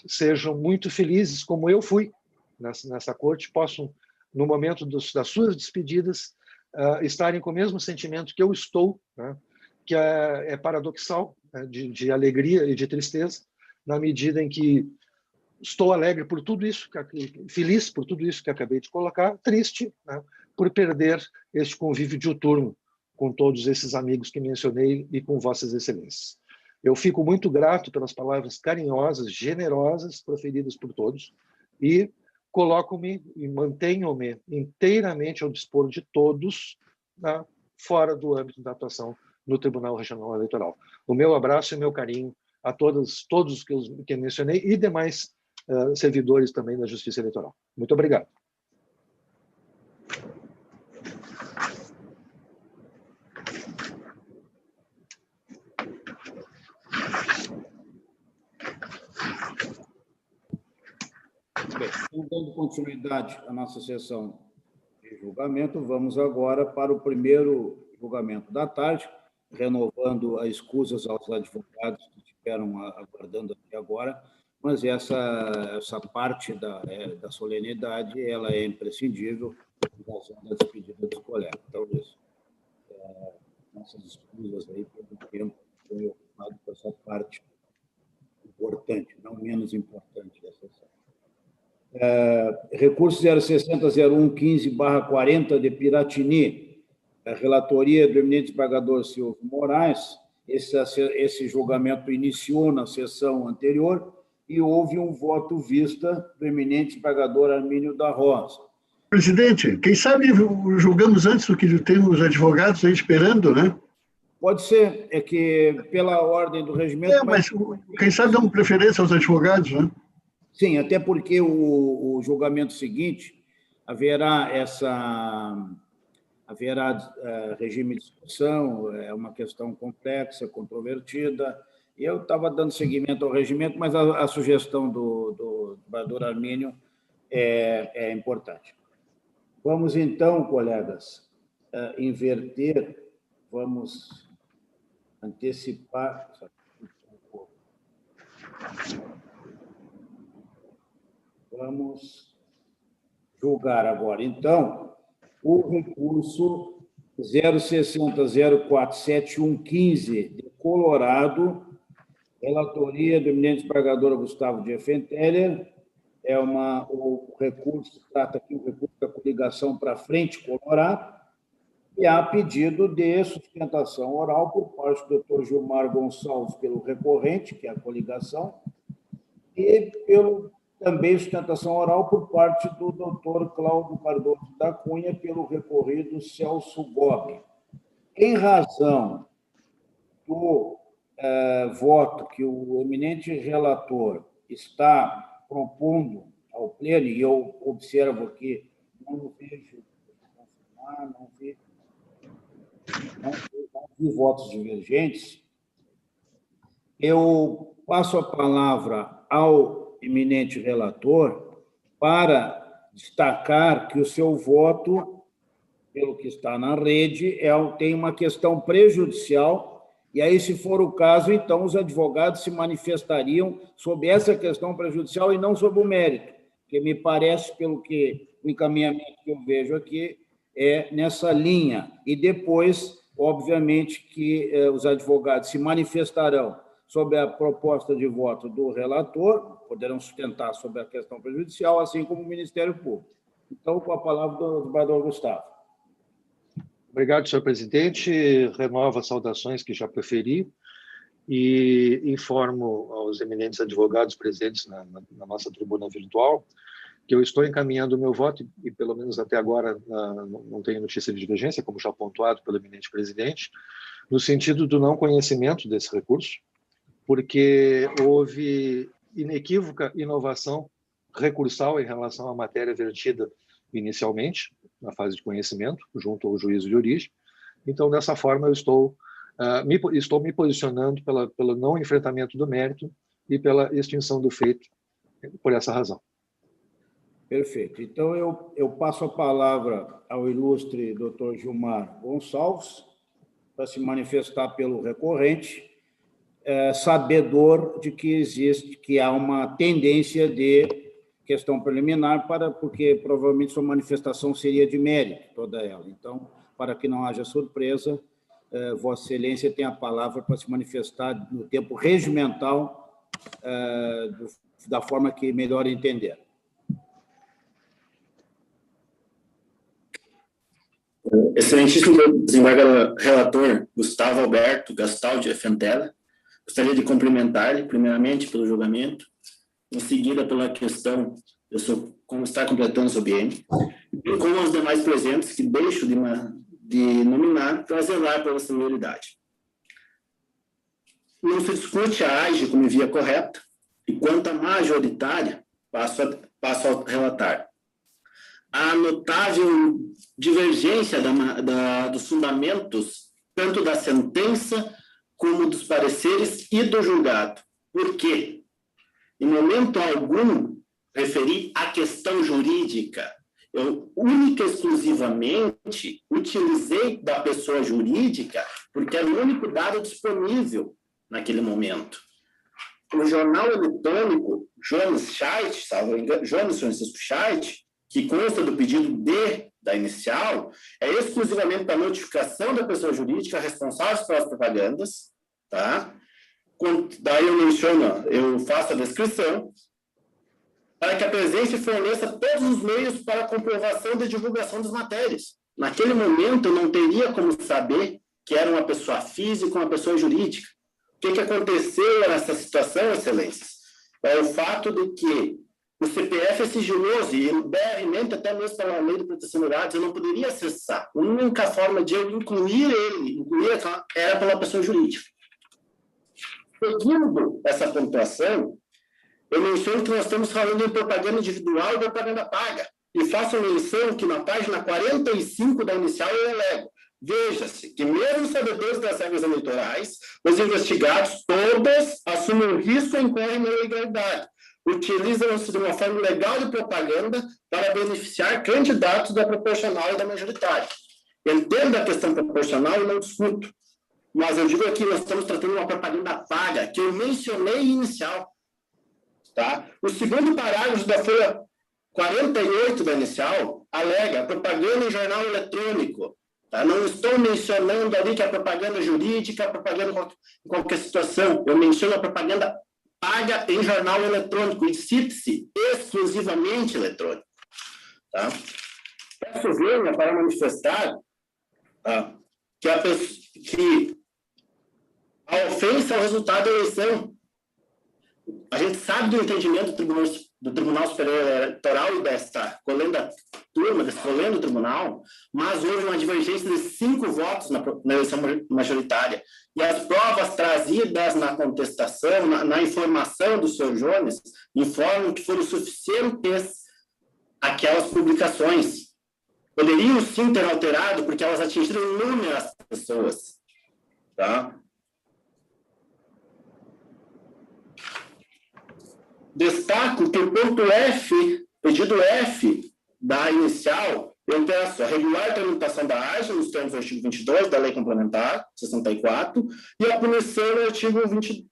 sejam muito felizes, como eu fui nessa Corte, possam, no momento das suas despedidas, estarem com o mesmo sentimento que eu estou, né? Que é paradoxal, né? de alegria e de tristeza, na medida em que estou alegre por tudo isso, feliz por tudo isso que acabei de colocar, triste, né? Por perder este convívio diuturno com todos esses amigos que mencionei e com vossas excelências. Eu fico muito grato pelas palavras carinhosas, generosas, proferidas por todos, e coloco-me e mantenho-me inteiramente ao dispor de todos, né, fora do âmbito da atuação no Tribunal Regional Eleitoral. O meu abraço e o meu carinho a todos os que mencionei e demais servidores também da Justiça Eleitoral. Muito obrigado. Bem, dando continuidade à nossa sessão de julgamento, vamos agora para o primeiro julgamento da tarde, renovando as escusas aos advogados que estiveram aguardando até agora, mas essa parte da solenidade ela é imprescindível em razão da despedida dos colegas. Talvez nossas escusas aí pelo tempo foi ocupado com essa parte importante, não menos importante da sessão. Recurso 060-0115/40 de Piratini, a relatoria do eminente desembargador Silvio Moraes. Esse julgamento iniciou na sessão anterior e houve um voto vista do eminente desembargador Armínio da Rosa. Presidente, quem sabe julgamos antes do que tem os advogados aí esperando, né? Pode ser, é que pela ordem do regimento... mas quem sabe damos preferência aos advogados, né? Sim, até porque o julgamento seguinte haverá regime de discussão, é uma questão complexa, controvertida, e eu estava dando seguimento ao regimento, mas a sugestão do desembargador Armínio é importante. Vamos então, colegas, inverter, vamos antecipar... Vamos julgar agora, então, o recurso 060-047115 de Colorado, relatoria do eminente desembargador Gustavo de Effenteler. O recurso trata aqui o recurso da coligação para frente Colorado, e há pedido de sustentação oral por parte do Dr. Gilmar Gonçalves pelo recorrente, que é a coligação, e também sustentação oral por parte do Dr. Cláudio Cardoso da Cunha pelo recorrido Celso Gobi. Em razão do voto que o eminente relator está propondo ao pleno, e eu observo que não vi votos divergentes, eu passo a palavra ao eminente relator para destacar que o seu voto, pelo que está na rede, tem uma questão prejudicial, e aí, se for o caso, então os advogados se manifestariam sobre essa questão prejudicial e não sobre o mérito, que me parece, pelo que o encaminhamento que eu vejo aqui, é nessa linha. E depois, obviamente, que os advogados se manifestarão sobre a proposta de voto do relator, poderão sustentar sobre a questão prejudicial, assim como o Ministério Público. Então, com a palavra do desembargador Gustavo. Obrigado, senhor presidente. Renovo as saudações que já proferi e informo aos eminentes advogados presentes na nossa tribuna virtual que eu estou encaminhando o meu voto, e pelo menos até agora não tenho notícia de divergência, como já pontuado pelo eminente presidente, no sentido do não conhecimento desse recurso, porque houve inequívoca inovação recursal em relação à matéria vertida inicialmente, na fase de conhecimento, junto ao juízo de origem. Então, dessa forma, eu estou me posicionando pelo não enfrentamento do mérito e pela extinção do feito por essa razão. Perfeito. Então, eu passo a palavra ao ilustre doutor Gilmar Gonçalves para se manifestar pelo recorrente, sabedor de que há uma tendência de questão preliminar, porque provavelmente sua manifestação seria de mérito, toda ela. Então, para que não haja surpresa, Vossa Excelência tem a palavra para se manifestar no tempo regimental, da forma que melhor entender. Excelentíssimo desembargador relator Gustavo Alberto Gastaldi Fentela, gostaria de cumprimentar-lhe, primeiramente, pelo julgamento, em seguida pela questão como está completando seu biênio, e como os demais presentes que deixo de nominar para zelar pela celeridade. Não se discute a AGE como via correta, e quanto à majoritária, passo a relatar. A notável divergência dos fundamentos, tanto da sentença como dos pareceres e do julgado. Por quê? Em momento algum, referi à questão jurídica. Eu, única e exclusivamente, utilizei da pessoa jurídica porque era o único dado disponível naquele momento. O jornal eletrônico Jones Francisco Scheidt, que consta do pedido da inicial, é exclusivamente para notificação da pessoa jurídica responsável pelas propagandas, tá? Daí eu faço a descrição, para que a presença forneça todos os meios para a comprovação da divulgação das matérias. Naquele momento, eu não teria como saber que era uma pessoa física ou uma pessoa jurídica. O que aconteceu nessa situação, excelências? É o fato de que o CPF é sigiloso e, brevemente, até mesmo pela lei de proteção de dados, eu não poderia acessar. A única forma de eu incluir era pela pessoa jurídica. Seguindo essa pontuação, eu menciono que nós estamos falando em propaganda individual e propaganda paga. E faço menção que na página 45 da inicial eu elego. Veja-se que mesmo sabedores das regras eleitorais, os investigados todos assumem o risco e incorrem na ilegalidade. Utilizam-se de uma forma legal de propaganda para beneficiar candidatos da proporcional e da majoritária. Entendo a questão proporcional e não discuto. Mas eu digo aqui, nós estamos tratando de uma propaganda paga, que eu mencionei inicial. Tá? O segundo parágrafo da folha 48 da inicial alega propaganda em jornal eletrônico. Tá? Não estou mencionando ali que a propaganda jurídica, a propaganda em qualquer situação. Eu menciono a propaganda paga em jornal eletrônico, e cite-se exclusivamente eletrônico. Tá? Peço vênia para manifestar que a ofensa é o resultado da eleição. A gente sabe do entendimento do Tribunal Superior Eleitoral e desta colenda turma, desse colendo tribunal, mas houve uma divergência de 5 votos na eleição majoritária. E as provas trazidas na contestação, na informação do senhor Jones, informam que foram suficientes aquelas publicações. Poderiam sim ter alterado, porque elas atingiram inúmeras pessoas. Tá? Destaco que o ponto F, pedido F da inicial, eu peço a regular tramitação da AGE nos termos do artigo 22 da Lei Complementar 64 e a punição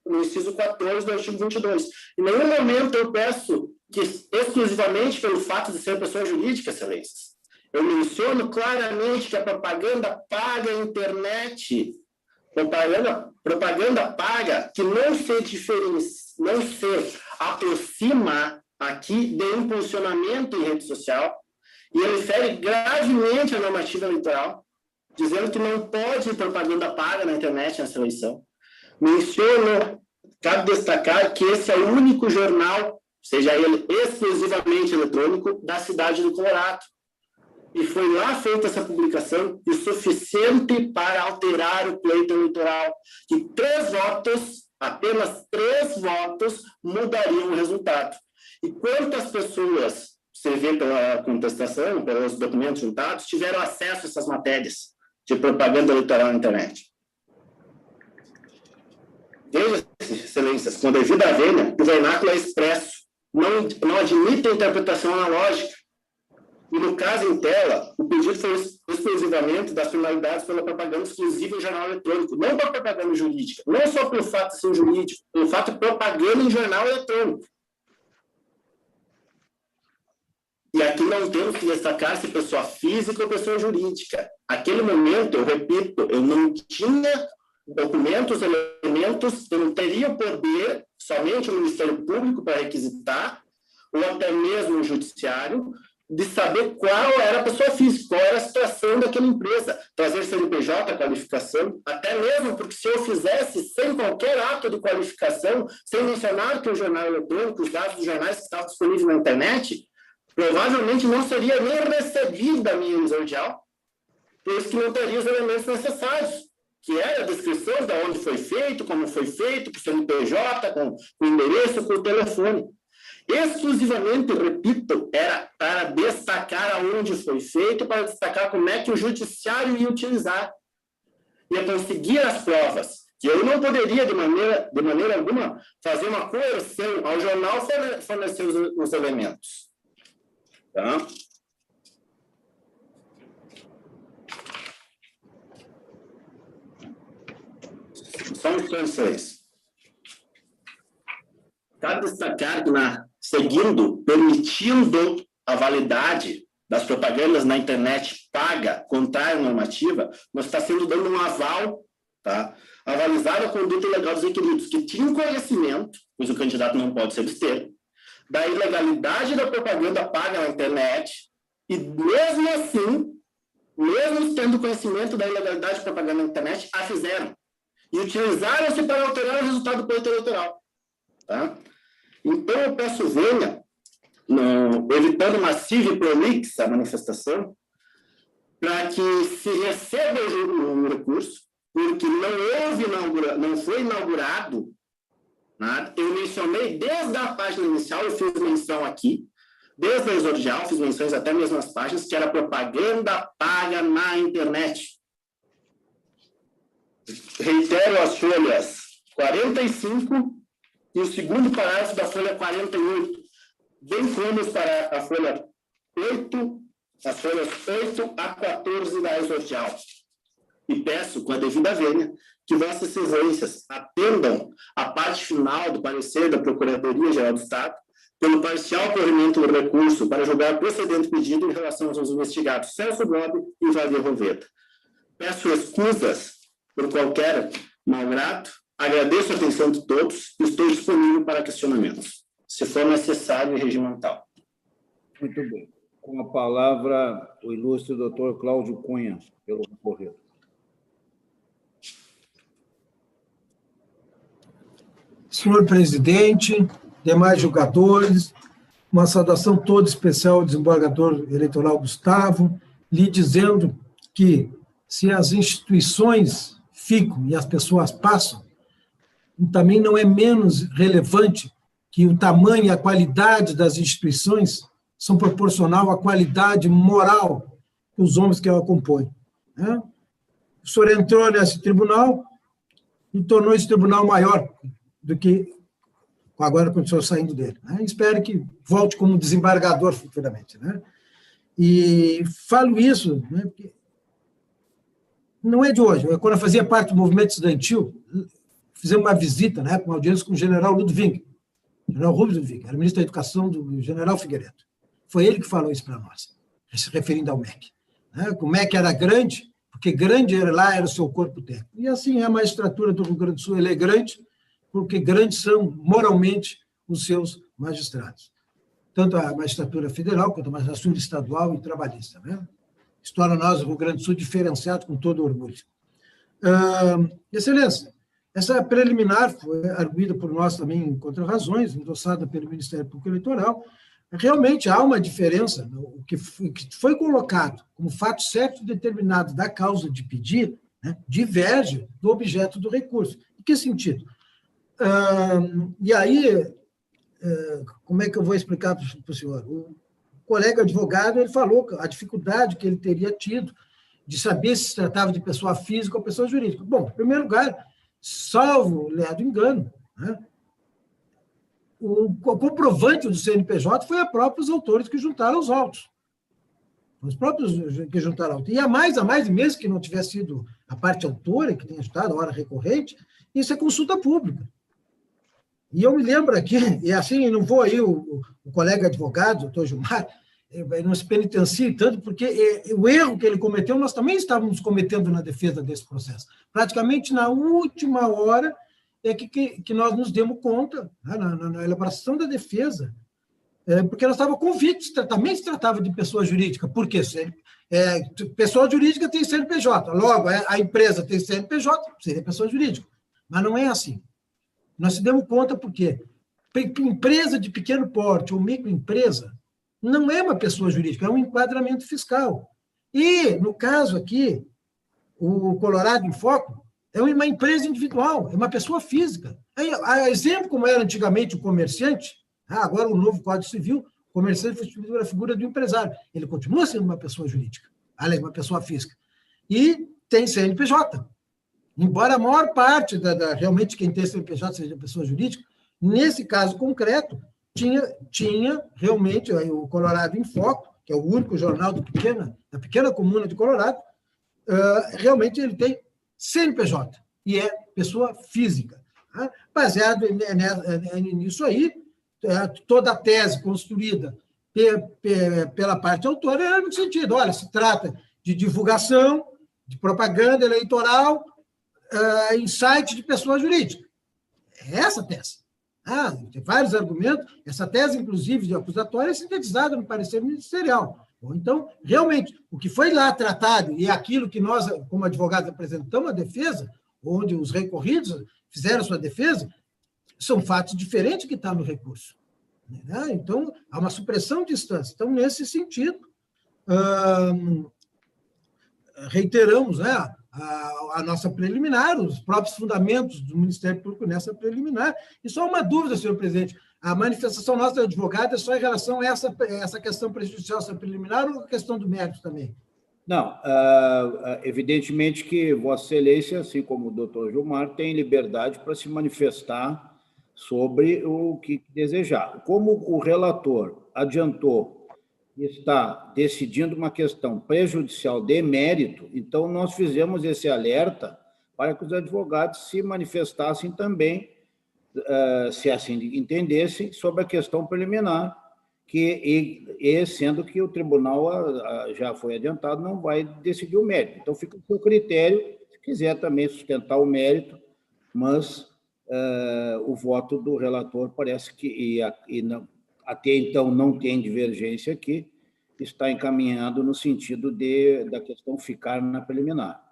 no inciso 14 do artigo 22. Em nenhum momento eu peço que, exclusivamente pelo fato de ser pessoa jurídica, excelências. Eu menciono claramente que a propaganda paga a internet, propaganda paga que não se aproxima aqui de impulsionamento em rede social, e ele fere gravemente a normativa eleitoral, dizendo que não pode propaganda paga na internet nessa eleição. Cabe destacar que esse é o único jornal, seja ele exclusivamente eletrônico, da cidade do Colorado. E foi lá feita essa publicação, e suficiente para alterar o pleito eleitoral, que 3 votos, apenas 3 votos, mudariam o resultado. E quantas pessoas, você vê pela contestação, pelos documentos juntados, tiveram acesso a essas matérias de propaganda eleitoral na internet? Veja, excelências, com devida vênia, o vernáculo é expresso. não admite a interpretação analógica. E, no caso em tela, o pedido foi exclusivamente das finalidades pela propaganda exclusiva em jornal eletrônico, não para propaganda jurídica, não só pelo fato de ser jurídico, pelo fato de propaganda em jornal eletrônico. E aqui não temos que destacar se pessoa física ou pessoa jurídica. Naquele momento, eu repito, eu não tinha documentos, elementos, eu não teria o poder, somente o Ministério Público para requisitar, ou até mesmo o Judiciário, de saber qual era a pessoa física, qual era a situação daquela empresa, trazer CNPJ, qualificação, até mesmo porque se eu fizesse sem qualquer ato de qualificação, sem mencionar que o jornal eletrônico, os dados dos jornais que estavam disponíveis na internet, provavelmente não seria nem recebida a minha exordial, por isso que não teria os elementos necessários, que era a descrição de onde foi feito, como foi feito, com o CNPJ, com o endereço, com o telefone. Exclusivamente, repito, era para destacar aonde foi feito, para destacar como é que o judiciário ia utilizar. Ia conseguir as provas. Que eu não poderia, de maneira alguma, fazer uma coerção ao jornal fornecer os elementos. Tá? Só um instante. Cabe destacar que, permitindo a validade das propagandas na internet paga, contrária à normativa, nós está sendo dando um aval, tá? Avalizar a conduta ilegal dos requeridos, que tinham conhecimento, pois o candidato não pode se abster, da ilegalidade da propaganda paga na internet, e mesmo assim, mesmo tendo conhecimento da ilegalidade da propaganda na internet, a fizeram. E utilizaram-se para alterar o resultado do pleito eleitoral. Tá? Então, eu peço venha, evitando massiva e prolixa a manifestação, para que se receba o recurso, porque não foi inaugurado nada. Eu mencionei desde a página inicial, eu fiz menção aqui, desde a exordial, fiz menções até mesmo nas páginas, que era propaganda paga na internet. Reitero as folhas 45 e o segundo parágrafo da folha 48, bem como a folha 8, as folhas 8 a 14 da exordial. E peço, com a devida vênia, que vossas excelências atendam a parte final do parecer da Procuradoria-Geral do Estado pelo parcial corrimento do recurso para julgar procedente pedido em relação aos investigados Celso Gobi e Valdir Roveda. Peço escusas por qualquer malgrado, agradeço a atenção de todos e estou disponível para questionamentos, se for necessário e regimental. Muito bem. Com a palavra, o ilustre doutor Cláudio Cunha, pelo recorrido. Senhor presidente, demais julgadores, uma saudação toda especial ao desembargador eleitoral Gustavo, lhe dizendo que, se as instituições ficam e as pessoas passam, também não é menos relevante que o tamanho e a qualidade das instituições são proporcional à qualidade moral dos homens que ela compõem. Né? O senhor entrou nesse tribunal e tornou esse tribunal maior do que agora quando o senhor saindo dele. Né? Espero que volte como desembargador futuramente. Né? E falo isso, né, porque não é de hoje. Quando eu fazia parte do movimento estudantil, fizemos uma visita, né, uma audiência com o general Ludwig, general Rubens Ludwig, era ministro da Educação do general Figueiredo. Foi ele que falou isso para nós, se referindo ao MEC. Né? O MEC era grande, porque grande lá era o seu corpo técnico. E assim é a magistratura do Rio Grande do Sul, ele é grande, porque grandes são moralmente os seus magistrados. Tanto a magistratura federal, quanto a magistratura estadual e trabalhista. Né? Isso torna nós, o Rio Grande do Sul, diferenciado com todo orgulho. Excelência, essa preliminar foi arguída por nós também em contra-razões, endossada pelo Ministério Público Eleitoral. Realmente há uma diferença. O que foi colocado como fato certo e determinado da causa de pedir, né, diverge do objeto do recurso. Em que sentido? E aí, como é que eu vou explicar para o senhor? O colega advogado ele falou a dificuldade que ele teria tido de saber se tratava de pessoa física ou pessoa jurídica. Bom, em primeiro lugar, salvo ledo engano, né, o comprovante do CNPJ foi a próprios autores que juntaram os autos. Os próprios que juntaram autos. E a mais, mesmo que não tivesse sido a parte autora, que tenha ajudado a hora recorrente, isso é consulta pública. E eu me lembro aqui, e assim, não vou aí, o colega advogado, o doutor Gilmar, não se penitencie tanto, porque o erro que ele cometeu, nós também estávamos cometendo na defesa desse processo. Praticamente na última hora é que nós nos demos conta, né, na elaboração da defesa, porque nós estávamos convictos, também se tratava de pessoa jurídica. Por quê? Pessoa jurídica tem CNPJ, logo a empresa tem CNPJ, seria pessoa jurídica. Mas não é assim. Nós se demos conta porque empresa de pequeno porte ou microempresa não é uma pessoa jurídica, é um enquadramento fiscal. E, no caso aqui, o Colorado em Foco é uma empresa individual, é uma pessoa física. Exemplo como era antigamente o comerciante, agora o novo Código Civil, o comerciante foi substituído a figura do empresário. Ele continua sendo uma pessoa jurídica, aliás, uma pessoa física. E tem CNPJ. Embora a maior parte realmente quem tem CNPJ seja pessoa jurídica, nesse caso concreto, tinha realmente o Colorado em Foco, que é o único jornal da pequena comuna de Colorado, realmente ele tem CNPJ, e é pessoa física. Tá? Baseado nisso aí, toda a tese construída pela parte autora era no sentido, olha, se trata de divulgação, de propaganda eleitoral, em site de pessoa jurídica. É essa a tese. Tem vários argumentos. Essa tese, inclusive, de acusatória, é sintetizada no parecer ministerial. Então, realmente, o que foi lá tratado e aquilo que nós, como advogados, apresentamos a defesa, onde os recorridos fizeram sua defesa, são fatos diferentes que estão no recurso. Então, há uma supressão de instância. Então, nesse sentido, reiteramos a nossa preliminar, os próprios fundamentos do Ministério Público nessa preliminar. E só uma dúvida, senhor presidente, a manifestação nossa do advogado é só em relação a essa questão prejudicial, essa preliminar, ou a questão do mérito também? Não, evidentemente que Vossa Excelência, assim como o doutor Gilmar, tem liberdade para se manifestar sobre o que desejar. Como o relator adiantou que está decidindo uma questão prejudicial de mérito, então nós fizemos esse alerta para que os advogados se manifestassem também, se assim entendessem, sobre a questão preliminar, sendo que o tribunal já foi adiantado, não vai decidir o mérito. Então, fica o seu critério, se quiser também sustentar o mérito, mas o voto do relator parece que, até então não tem divergência aqui, está encaminhado no sentido da questão ficar na preliminar.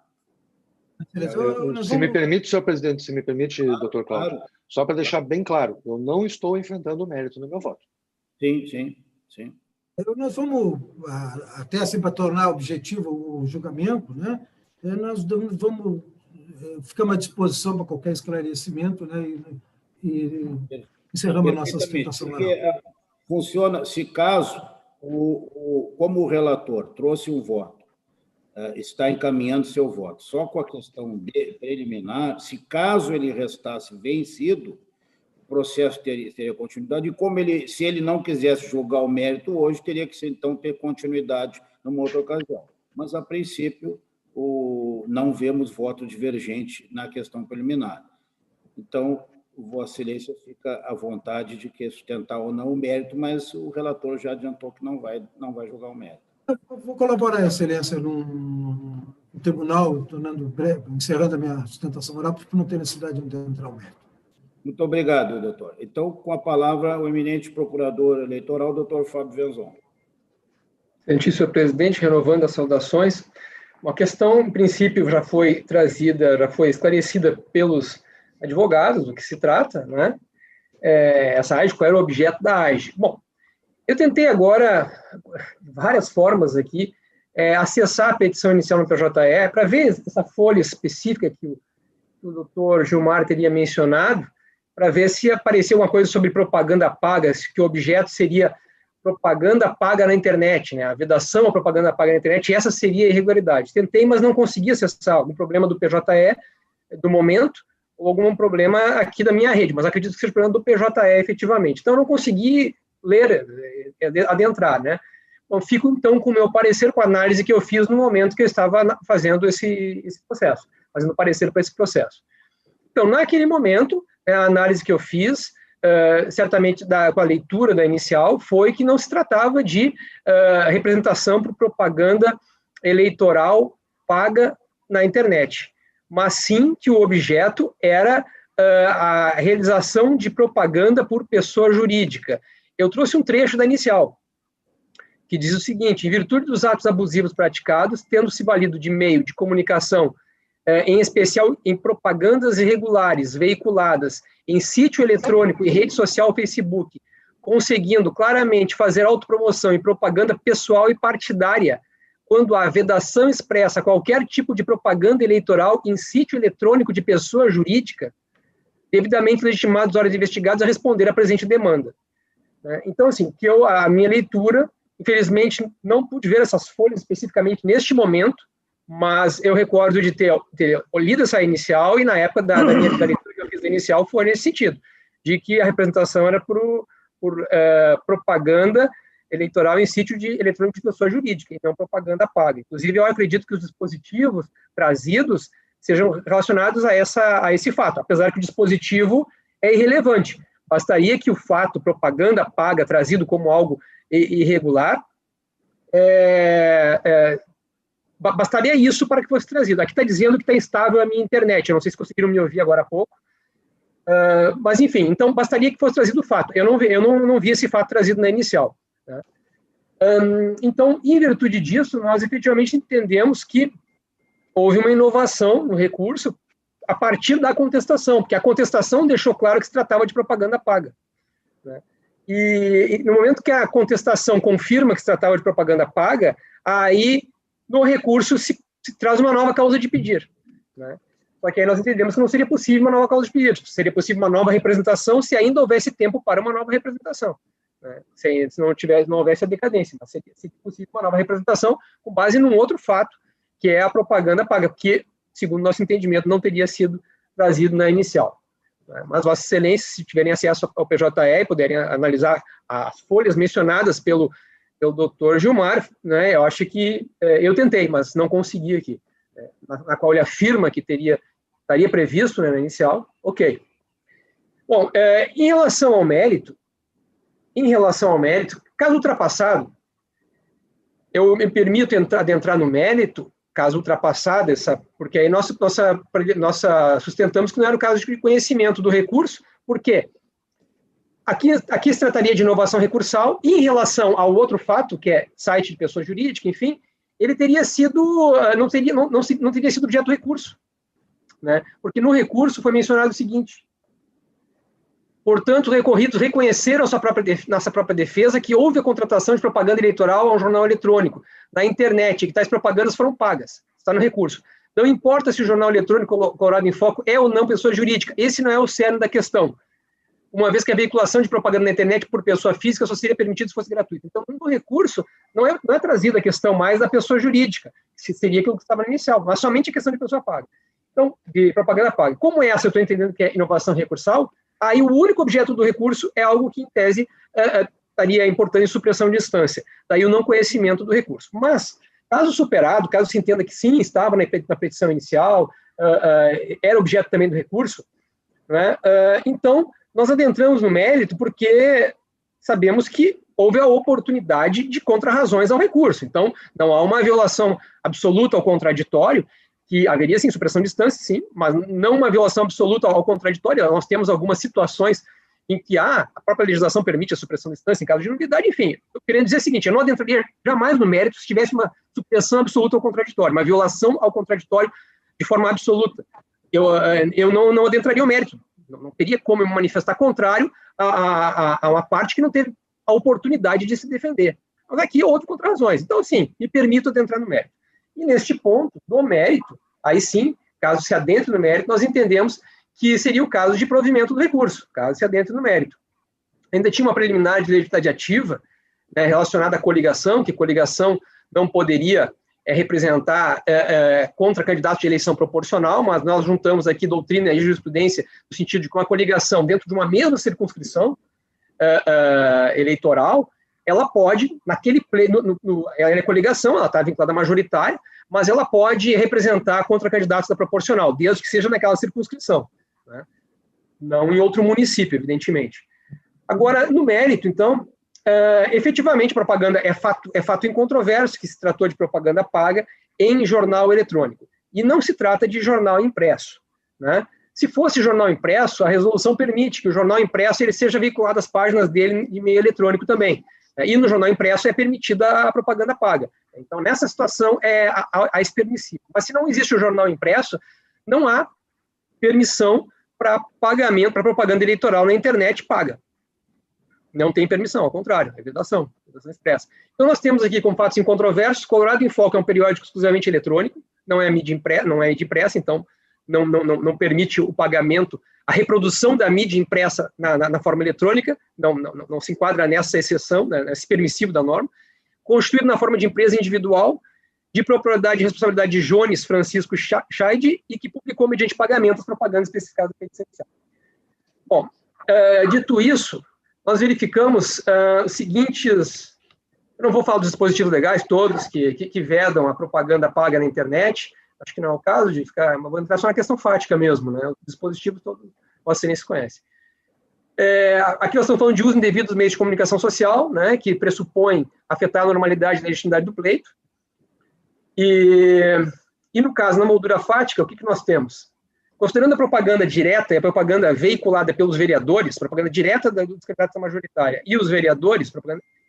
Se me permite, senhor presidente, se me permite, doutor Cláudio, só para deixar bem claro, eu não estou enfrentando o mérito no meu voto. Sim. Nós vamos, até assim, para tornar objetivo o julgamento, né? Nós ficamos à disposição para qualquer esclarecimento, né? E encerramos a nossa sustentação oral. Funciona, se caso, como o relator trouxe um voto, está encaminhando seu voto, só com a questão preliminar, se caso ele restasse vencido, o processo teria continuidade, e se ele não quisesse julgar o mérito hoje, teria que, então, ter continuidade numa outra ocasião. Mas, a princípio, não vemos voto divergente na questão preliminar. Então, Vossa Excelência fica à vontade de que sustentar ou não o mérito, mas o relator já adiantou que não vai julgar o mérito. Eu vou colaborar, Excelência, no tribunal, encerrando a minha sustentação oral, porque não tem necessidade de entrar o mérito. Muito obrigado, doutor. Então, com a palavra, o eminente procurador eleitoral, doutor Fábio Venzon. Excelentíssimo presidente, renovando as saudações. Uma questão, em princípio, já foi esclarecida pelos advogados, do que se trata, né? Essa AGE, qual era o objeto da AGE? Bom, eu tentei agora, de várias formas aqui, acessar a petição inicial no PJE para ver essa folha específica que o doutor Gilmar teria mencionado, para ver se apareceu alguma coisa sobre propaganda paga, que o objeto seria propaganda paga na internet, né? A vedação à propaganda paga na internet, e essa seria a irregularidade. Tentei, mas não consegui acessar algum problema do PJE do momento, ou algum problema aqui da minha rede, mas acredito que seja problema do PJE efetivamente. Então, eu não consegui ler, adentrar, né? Então, fico, então, com o meu parecer, com a análise que eu fiz no momento que eu estava fazendo esse processo, fazendo parecer para esse processo. Então, naquele momento, a análise que eu fiz, certamente com a leitura da inicial, foi que não se tratava de representação por propaganda eleitoral paga na internet, mas sim que o objeto era a realização de propaganda por pessoa jurídica. Eu trouxe um trecho da inicial, que diz o seguinte: em virtude dos atos abusivos praticados, tendo se valido de meio de comunicação, em especial em propagandas irregulares veiculadas em sítio eletrônico e rede social Facebook, conseguindo claramente fazer autopromoção e propaganda pessoal e partidária, quando há vedação expressa a qualquer tipo de propaganda eleitoral em sítio eletrônico de pessoa jurídica, devidamente legitimados órgãos investigados a responder à presente demanda. Então, assim, a minha leitura, infelizmente, não pude ver essas folhas especificamente neste momento, mas eu recordo de ter lido essa inicial e na época da leitura que eu fiz da inicial foi nesse sentido, de que a representação era por propaganda eleitoral em sítio eletrônico de pessoa jurídica, e não propaganda paga. Inclusive, eu acredito que os dispositivos trazidos sejam relacionados a esse fato, apesar que o dispositivo é irrelevante. Bastaria que o fato propaganda paga trazido como algo irregular, bastaria isso para que fosse trazido. Aqui está dizendo que está instável a minha internet, eu não sei se conseguiram me ouvir agora há pouco, mas enfim, então bastaria que fosse trazido o fato. Eu não vi esse fato trazido na inicial. Né? Então, em virtude disso, nós efetivamente entendemos que houve uma inovação no recurso a partir da contestação, porque a contestação deixou claro que se tratava de propaganda paga. Né? E no momento que a contestação confirma que se tratava de propaganda paga, aí no recurso se traz uma nova causa de pedir. Né? Só que aí nós entendemos que não seria possível uma nova causa de pedir, seria possível uma nova representação se ainda houvesse tempo para uma nova representação. Né? Se não houvesse a decadência, mas seria possível uma nova representação com base num outro fato, que é a propaganda paga, que, segundo nosso entendimento, não teria sido trazido na inicial. Mas, Vossa Excelência, se tiverem acesso ao PJE e puderem analisar as folhas mencionadas pelo doutor Gilmar, né, eu acho que eu tentei, mas não consegui aqui, na qual ele afirma que estaria previsto, né, na inicial, ok. Bom, em relação ao mérito, caso ultrapassado, eu me permito adentrar no mérito, caso ultrapassada, porque aí nós sustentamos que não era o caso de conhecimento do recurso, porque aqui se trataria de inovação recursal, e em relação ao outro fato, que é site de pessoa jurídica, enfim, ele teria sido, não teria sido objeto do recurso, né? Porque no recurso foi mencionado o seguinte: portanto, recorridos reconheceram nossa própria defesa que houve a contratação de propaganda eleitoral a um jornal eletrônico, na internet, e que tais propagandas foram pagas. Está no recurso. Não importa se o jornal eletrônico colocado em foco é ou não pessoa jurídica. Esse não é o cerne da questão. Uma vez que a veiculação de propaganda na internet por pessoa física só seria permitida se fosse gratuita. Então, no recurso, não é trazida a questão mais da pessoa jurídica, que seria aquilo que estava no inicial, mas somente a questão de pessoa paga. Então, de propaganda paga. Como essa eu estou entendendo que é inovação recursal, aí o único objeto do recurso é algo que, em tese, estaria importando em supressão de instância. Daí o não conhecimento do recurso. Mas, caso superado, caso se entenda que sim, estava na petição inicial, era objeto também do recurso, né? Então, nós adentramos no mérito porque sabemos que houve a oportunidade de contrarrazões ao recurso. Então, não há uma violação absoluta ao contraditório, que haveria, sim, supressão de instância, sim, mas não uma violação absoluta ao contraditório. Nós temos algumas situações em que a própria legislação permite a supressão de instância em caso de nulidade. Enfim, eu queria dizer o seguinte: eu não adentraria jamais no mérito se tivesse uma supressão absoluta ao contraditório, uma violação ao contraditório de forma absoluta. Eu não adentraria o mérito. Não teria como eu me manifestar contrário a uma parte que não teve a oportunidade de se defender. Mas aqui houve contrarrazões. Então, sim, me permito adentrar no mérito. E neste ponto, do mérito, aí sim, caso se adentre no mérito, nós entendemos que seria o caso de provimento do recurso, caso se adentre no mérito. Ainda tinha uma preliminar de legitimidade ativa, né, relacionada à coligação, que coligação não poderia representar contra candidatos de eleição proporcional, mas nós juntamos aqui doutrina e jurisprudência no sentido de que uma coligação dentro de uma mesma circunscrição eleitoral, ela pode, naquele pleito, ela é coligação, ela está vinculada à majoritária, mas ela pode representar contra candidatos da proporcional, desde que seja naquela circunscrição, né? Não em outro município, evidentemente. Agora, no mérito, então, efetivamente, propaganda é fato incontroverso que se tratou de propaganda paga em jornal eletrônico. E não se trata de jornal impresso, né? Se fosse jornal impresso, a resolução permite que o jornal impresso ele seja veiculado às páginas dele em meio eletrônico também. E no jornal impresso é permitida a propaganda paga. Então, nessa situação, há esse permissivo. Mas se não existe o jornal impresso, não há permissão para pagamento, para propaganda eleitoral na internet paga. Não tem permissão, ao contrário, é vedação expressa. Então, nós temos aqui, como fatos incontroversos, Colorado em Foco é um periódico exclusivamente eletrônico, não é mídia impressa, então não permite o pagamento, a reprodução da mídia impressa na forma eletrônica, não se enquadra nessa exceção, nesse permissivo da norma, constituído na forma de empresa individual, de propriedade e responsabilidade de Jones Francisco Scheid, e que publicou mediante pagamento as propagandas especificadas na edição inicial. Bom, dito isso, nós verificamos os seguintes, eu não vou falar dos dispositivos legais todos que vedam a propaganda paga na internet, acho que não é o caso de ficar, vou entrar só na questão fática mesmo, né? O dispositivo todo, o se conhece. Aqui nós estamos falando de uso indevido dos meios de comunicação social, né, que pressupõe afetar a normalidade e a legitimidade do pleito. E no caso, na moldura fática, o que nós temos? Considerando a propaganda direta e a propaganda veiculada pelos vereadores, propaganda direta dos candidatos à majoritária, e os vereadores, que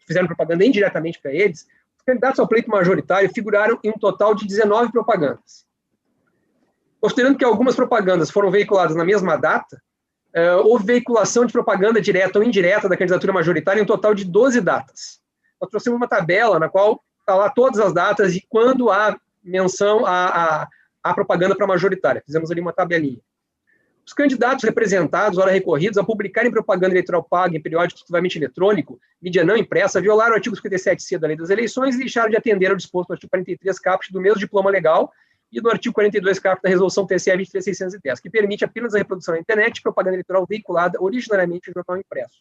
fizeram propaganda indiretamente para eles, os candidatos ao pleito majoritário figuraram em um total de 19 propagandas. Considerando que algumas propagandas foram veiculadas na mesma data, houve veiculação de propaganda direta ou indireta da candidatura majoritária em um total de 12 datas. Nós trouxemos uma tabela na qual está lá todas as datas e quando há menção à propaganda para a majoritária. Fizemos ali uma tabelinha. Os candidatos representados, ora recorridos, a publicarem propaganda eleitoral paga em periódico exclusivamente eletrônico, mídia não impressa, violaram o artigo 57C da Lei das Eleições e deixaram de atender ao disposto no artigo 43 caput do mesmo diploma legal e no artigo 42 caput da Resolução TCE 23.610, que permite apenas a reprodução na internet de propaganda eleitoral veiculada originariamente em jornal impresso.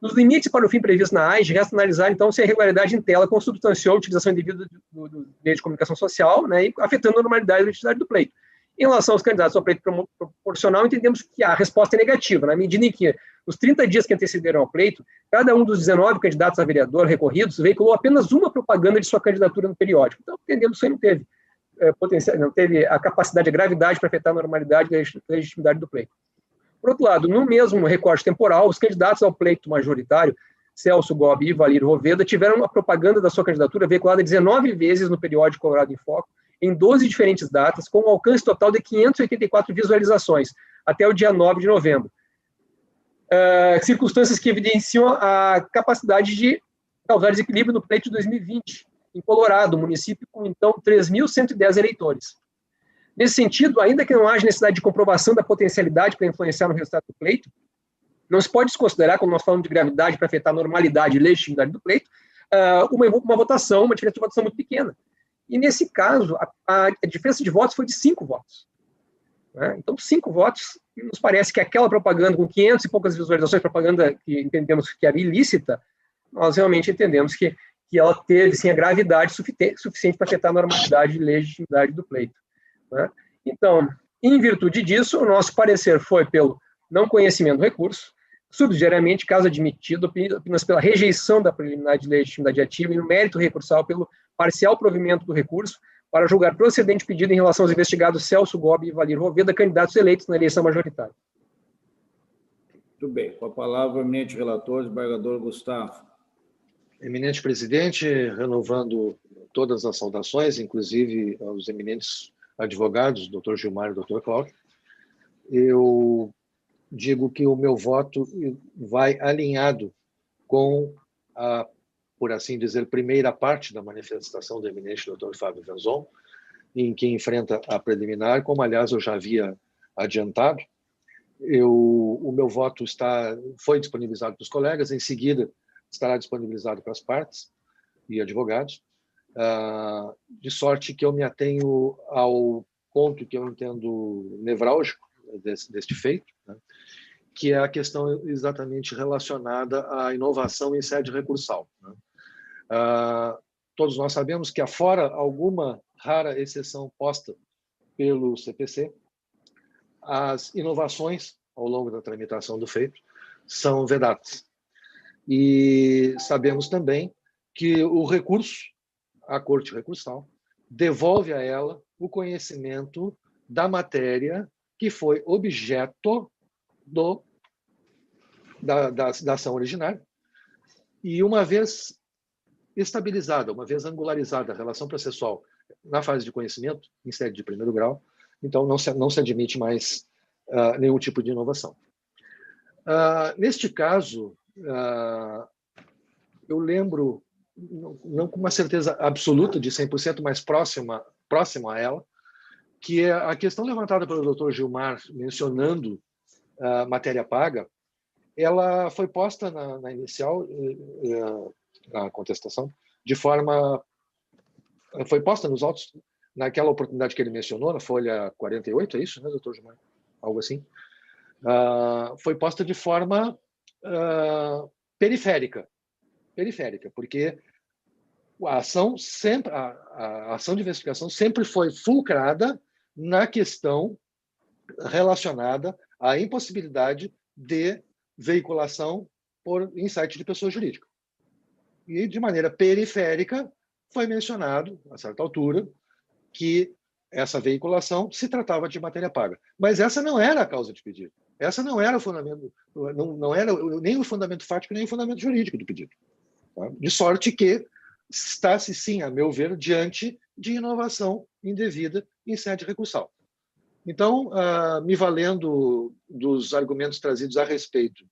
Nos limites para o fim previsto na AIG, resta analisar, então, se a irregularidade em tela consubstanciou a utilização indevida do meio de comunicação social, né, e afetando a normalidade e a legitimidade do pleito. Em relação aos candidatos ao pleito proporcional, entendemos que a resposta é negativa, na medida em que, nos 30 dias que antecederam ao pleito, cada um dos 19 candidatos a vereador recorridos veiculou apenas uma propaganda de sua candidatura no periódico. Então, entendemos que isso não teve a capacidade, a gravidade para afetar a normalidade e a legitimidade do pleito. Por outro lado, no mesmo recorte temporal, os candidatos ao pleito majoritário, Celso Gobi e Valir Roveda, tiveram a propaganda da sua candidatura veiculada 19 vezes no periódico Colorado em Foco, em 12 diferentes datas, com um alcance total de 584 visualizações, até o dia 9 de novembro. Circunstâncias que evidenciam a capacidade de causar desequilíbrio no pleito de 2020, em Colorado, município com, então, 3.110 eleitores. Nesse sentido, ainda que não haja necessidade de comprovação da potencialidade para influenciar no resultado do pleito, não se pode desconsiderar, quando nós falamos de gravidade para afetar a normalidade e legitimidade do pleito, uma votação, uma diferença de votação muito pequena. E, nesse caso, a diferença de votos foi de 5 votos. Né? Então, 5 votos, nos parece que aquela propaganda com 500 e poucas visualizações, propaganda que entendemos que era ilícita, nós realmente entendemos que ela teve, sim, a gravidade suficiente para afetar a normalidade e legitimidade do pleito. Né? Então, em virtude disso, o nosso parecer foi pelo não conhecimento do recurso, subsidiariamente, caso admitido, apenas pela rejeição da preliminar de legitimidade ativa e no mérito recursal pelo parcial provimento do recurso para julgar procedente pedido em relação aos investigados Celso Gobi e Valir Roveda, candidatos eleitos na eleição majoritária. Muito bem. Com a palavra, o eminente relator, desembargador Gustavo. Eminente presidente, renovando todas as saudações, inclusive aos eminentes advogados, doutor Gilmar e doutor Cláudio, eu digo que o meu voto vai alinhado com a, por assim dizer, primeira parte da manifestação do eminente doutor Fábio Venzon, em que enfrenta a preliminar, como, aliás, eu já havia adiantado. O meu voto foi disponibilizado para os colegas, em seguida estará disponibilizado para as partes e advogados, de sorte que eu me atenho ao ponto que eu entendo nevrálgico deste feito, né, que é a questão exatamente relacionada à inovação em sede recursal, né. Todos nós sabemos que, afora alguma rara exceção posta pelo CPC, as inovações ao longo da tramitação do feito são vedadas. E sabemos também que o recurso à Corte Recursal devolve a ela o conhecimento da matéria que foi objeto da ação originária. E uma vez estabilizada, uma vez angularizada a relação processual na fase de conhecimento, em sede de primeiro grau, então não se admite mais nenhum tipo de inovação. Neste caso, eu lembro, não com uma certeza absoluta de 100%, mas próximo a ela, que é a questão levantada pelo Dr. Gilmar, mencionando a matéria paga. Ela foi posta na inicial, na contestação, de forma... Foi posta nos autos naquela oportunidade que ele mencionou, na folha 48, é isso, né, doutor Gilmar? Algo assim. Foi posta de forma periférica, porque a ação de investigação sempre foi fulcrada na questão relacionada à impossibilidade de veiculação por insight de pessoa jurídica. E, de maneira periférica, foi mencionado, a certa altura, que essa veiculação se tratava de matéria paga. Mas essa não era a causa de pedido. Essa não era o fundamento, não era nem o fundamento fático, nem o fundamento jurídico do pedido. Tá? De sorte que está-se, sim, a meu ver, diante de inovação indevida em sede recursal. Então, me valendo dos argumentos trazidos a respeito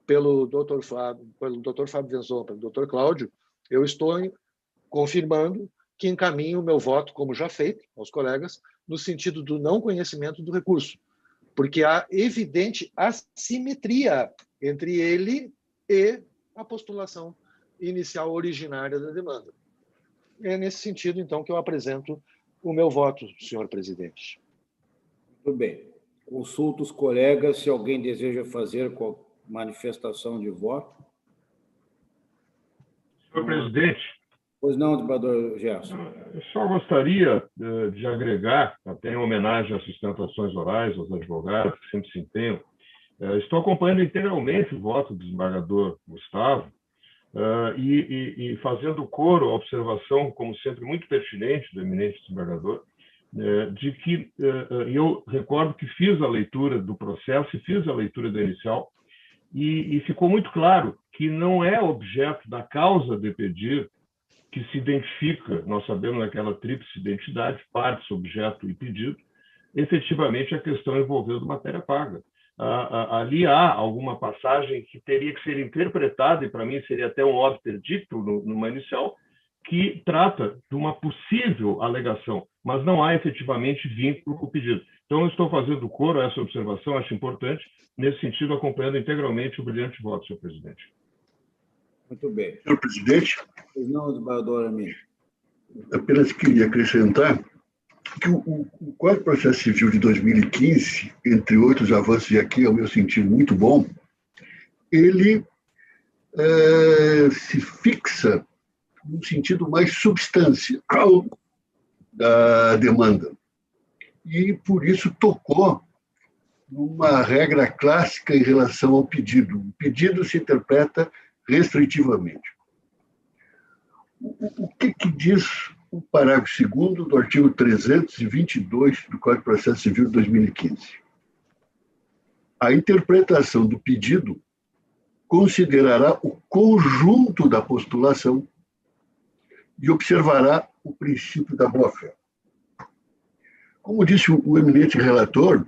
pelo Dr. Fábio Venzon, pelo Dr. Cláudio, eu estou confirmando que encaminho o meu voto, como já feito, aos colegas, no sentido do não conhecimento do recurso, porque há evidente assimetria entre ele e a postulação inicial originária da demanda. É nesse sentido, então, que eu apresento o meu voto, senhor presidente. Muito bem. Consulto os colegas se alguém deseja fazer manifestação de voto. Senhor presidente. Pois não, desembargador Gerson. Eu só gostaria de agregar, até em homenagem às sustentações orais, aos advogados que sempre se empenham. Estou acompanhando integralmente o voto do desembargador Gustavo e fazendo coro à observação, como sempre, muito pertinente do eminente desembargador, de que eu recordo que fiz a leitura do processo e fiz a leitura da inicial e ficou muito claro que não é objeto da causa de pedir que se identifica, nós sabemos naquela tríplice identidade, parte, objeto e pedido, efetivamente a questão envolvendo matéria paga. Ali há alguma passagem que teria que ser interpretada, e para mim seria até um obter dictum numa inicial, que trata de uma possível alegação, mas não há efetivamente vínculo com o pedido. Então, eu estou fazendo coro a essa observação, acho importante, nesse sentido, acompanhando integralmente o brilhante voto, senhor presidente. Muito bem. Senhor presidente, pois não, desembargador Amir. Apenas queria acrescentar que o Código de Processo Civil de 2015, entre outros avanços, e aqui, ao meu sentido, muito bom, ele se fixa num sentido mais substancial da demanda. E, por isso, tocou numa regra clássica em relação ao pedido. O pedido se interpreta restritivamente. O que diz o parágrafo 2º do artigo 322 do Código de Processo Civil de 2015? A interpretação do pedido considerará o conjunto da postulação e observará o princípio da boa-fé. Como disse o eminente relator,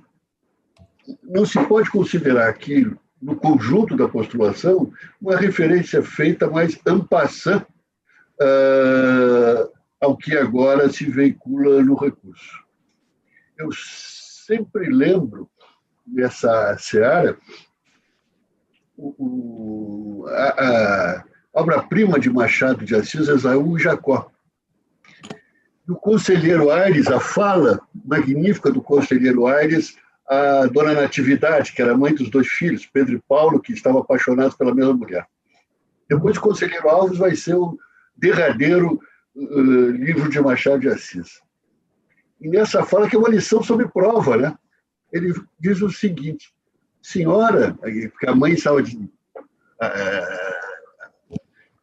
não se pode considerar que, no conjunto da postulação, uma referência feita mais en passant ao que agora se veicula no recurso. Eu sempre lembro, nessa seara, a obra-prima de Machado de Assis, Esaú e Jacó. do conselheiro Aires, a fala magnífica do conselheiro Aires, a dona Natividade, que era mãe dos 2 filhos, Pedro e Paulo, que estavam apaixonados pela mesma mulher. Depois, o conselheiro Alves vai ser o derradeiro livro de Machado de Assis. E nessa fala, que é uma lição sobre prova, né? Ele diz o seguinte: senhora, porque a mãe estava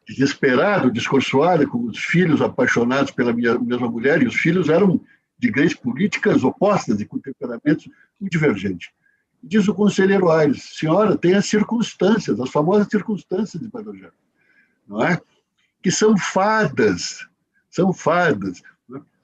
desesperada, desconsolada, com os filhos apaixonados pela mesma mulher, e os filhos eram de ideias políticas opostas e com temperamentos muito divergentes. Diz o conselheiro Aires: senhora, tem as circunstâncias, as famosas circunstâncias de Padre Eugênio, não é? Que são fadas, são fadas.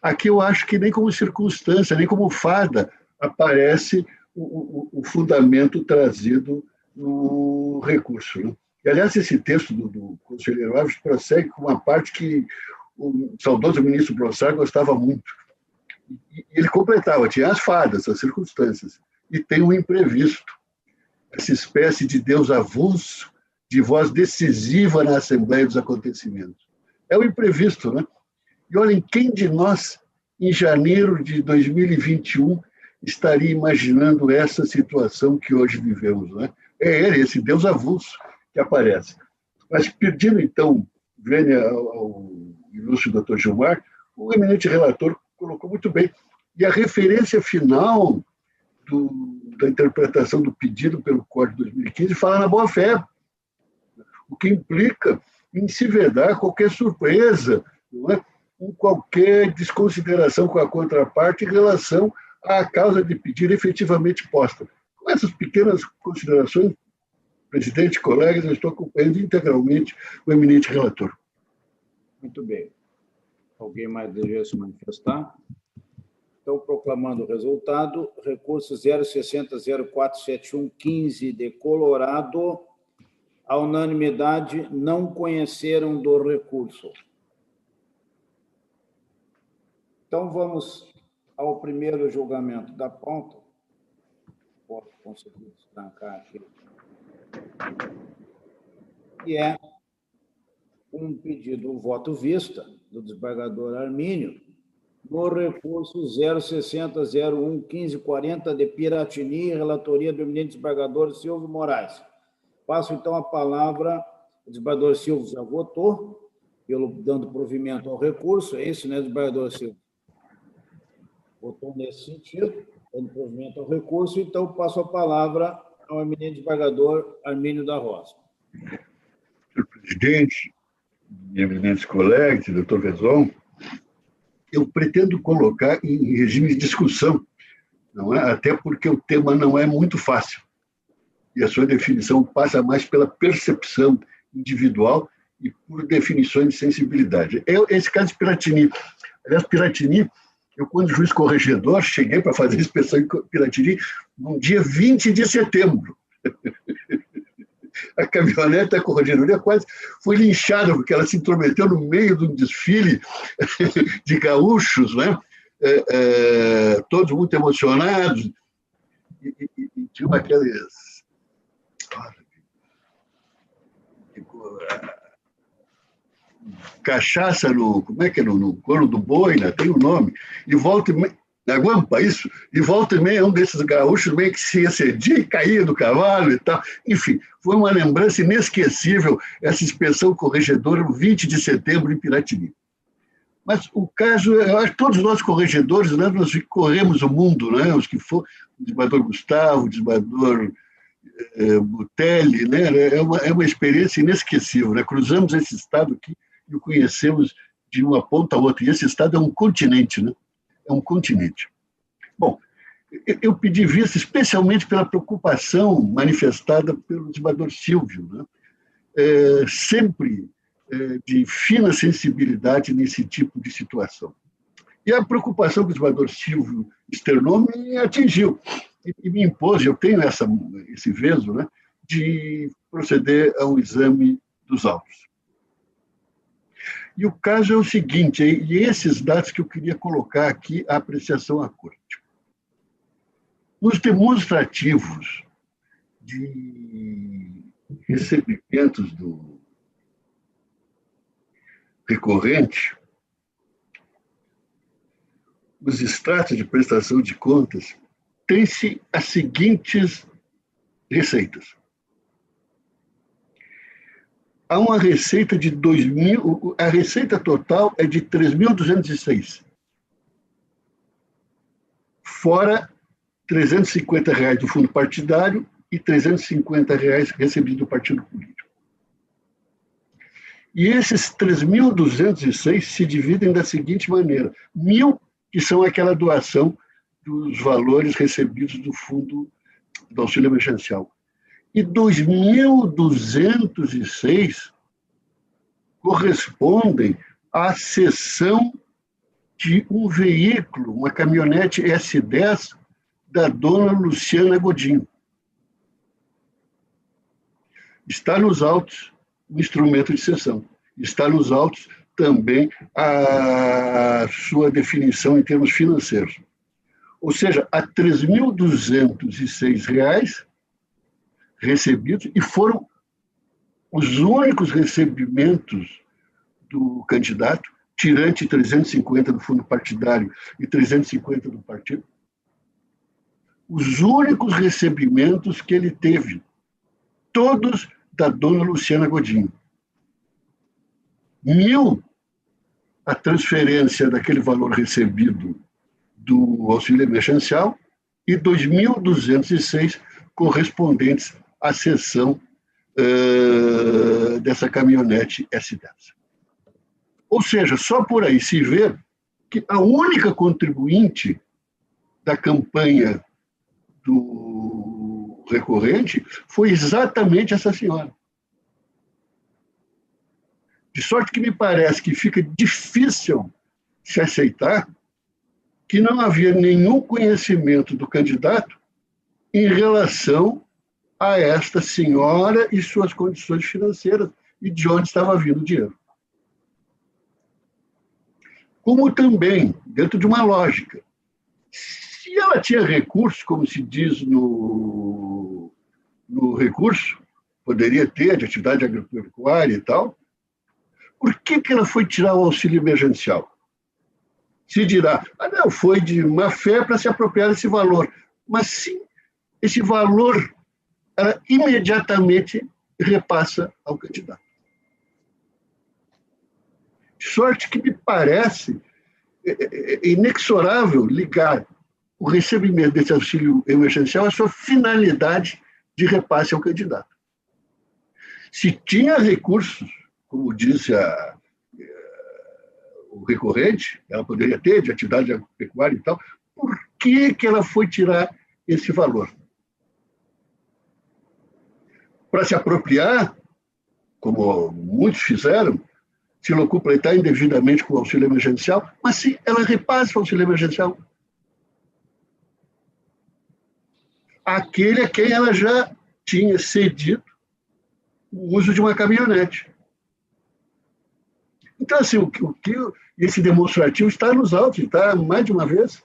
Aqui eu acho que nem como circunstância, nem como fada, aparece o fundamento trazido no recurso, né? E, aliás, esse texto do conselheiro Alves prossegue com uma parte que o saudoso ministro Brossard gostava muito. E ele completava: tinha as fadas, as circunstâncias, e tem o imprevisto, essa espécie de Deus avulso, de voz decisiva na Assembleia dos Acontecimentos. É o imprevisto, né? E olhem, quem de nós, em janeiro de 2021, estaria imaginando essa situação que hoje vivemos, né? É ele, esse Deus avulso, que aparece. Mas, pedindo, então, vênia ao ilustre doutor Gilmar, o eminente relator colocou muito bem. E a referência final da interpretação do pedido pelo Código de 2015 fala na boa-fé, o que implica em se vedar qualquer surpresa, não é? Com qualquer desconsideração com a contraparte em relação à causa de pedido efetivamente posta. Com essas pequenas considerações, presidente, colegas, eu estou acompanhando integralmente o eminente relator. Muito bem. Alguém mais deseja se manifestar? Então, proclamando o resultado, recurso 060047115 de Colorado, a unanimidade não conheceram do recurso. Então, vamos ao primeiro julgamento da pauta. Posso conseguir destacar aqui. Que é um pedido, voto vista, do desembargador Armínio, no recurso 060011540 de Piratini, relatoria do eminente desembargador Silvio Moraes. Passo, então, a palavra, o desembargador Silvio já votou, dando provimento ao recurso, é isso, né, desembargador Silvio? Votou nesse sentido, dando provimento ao recurso, então passo a palavra ao eminente desembargador Armínio da Rosa. Senhor presidente, eminentes colegas, doutor Vezon, eu pretendo colocar em regime de discussão, não é? Até porque o tema não é muito fácil. E a sua definição passa mais pela percepção individual e por definições de sensibilidade. É esse caso de Piratini. Aliás, Piratini, eu, quando juiz corregedor, cheguei para fazer a inspeção em Piratini no dia 20 de setembro. A caminhonete da corregedoria quase foi linchada, porque ela se intrometeu no meio de um desfile de gaúchos, né? Todos muito emocionados, e tinha aqueles... cachaça no... Como é que é? No couro do boi, né? Tem um nome. E volta... Na guampa, isso? E volta e meia, um desses gaúchos meio que se excedia e caía do cavalo e tal. Enfim, foi uma lembrança inesquecível essa inspeção corregedora no 20 de setembro em Piratini. Mas o caso, eu acho que todos nós corregedores, né, nós corremos o mundo, né, os que foram, o desembargador Gustavo, o desembargador Butelli, né, é uma experiência inesquecível. Né? Cruzamos esse estado aqui e o conhecemos de uma ponta a outra. E esse estado é um continente, né? É um continente. Bom, eu pedi vista especialmente pela preocupação manifestada pelo desembargador Silvio, né? Sempre de fina sensibilidade nesse tipo de situação. E a preocupação que o desembargador Silvio externou me atingiu e me impôs, eu tenho esse veso, né, de proceder ao exame dos autos. E o caso é o seguinte, e esses dados que eu queria colocar aqui à apreciação à Corte. Nos demonstrativos de recebimentos do recorrente, os extratos de prestação de contas, tem-se as seguintes receitas. Há uma receita de 2.000, a receita total é de 3.206, fora R$350 do fundo partidário e R$350 recebido do partido político. E esses 3.206 se dividem da seguinte maneira: 1.000, que são aquela doação dos valores recebidos do fundo do auxílio emergencial, e 2.206 correspondem à cessão de um veículo, uma caminhonete S10 da dona Luciana Godinho. Está nos autos o instrumento de cessão. Está nos autos também a sua definição em termos financeiros. Ou seja, há R$3.206 recebidos, e foram os únicos recebimentos do candidato, tirante 350 do fundo partidário e 350 do partido, os únicos recebimentos que ele teve, todos da dona Luciana Godinho. 1.000 a transferência daquele valor recebido do auxílio emergencial e 2.206 correspondentes à cessão dessa caminhonete S10. Ou seja, só por aí se vê que a única contribuinte da campanha do recorrente foi exatamente essa senhora. De sorte que me parece que fica difícil se aceitar que não havia nenhum conhecimento do candidato em relação a esta senhora e suas condições financeiras e de onde estava vindo o dinheiro. Como também, dentro de uma lógica, se ela tinha recurso, como se diz no recurso, poderia ter de atividade agropecuária e tal, por que ela foi tirar o auxílio emergencial? Se dirá, não, foi de má fé para se apropriar desse valor. Mas sim, esse valor ela imediatamente repassa ao candidato. De sorte que me parece inexorável ligar o recebimento desse auxílio emergencial à sua finalidade de repasse ao candidato. Se tinha recursos, como disse o recorrente, ela poderia ter de atividade agropecuária e tal, por que ela foi tirar esse valor? Para se apropriar, como muitos fizeram, se locupletar indevidamente com o auxílio emergencial, mas sim, ela repassa o auxílio emergencial àquele a quem ela já tinha cedido o uso de uma caminhonete. Então, assim, esse demonstrativo está nos autos, está mais de uma vez.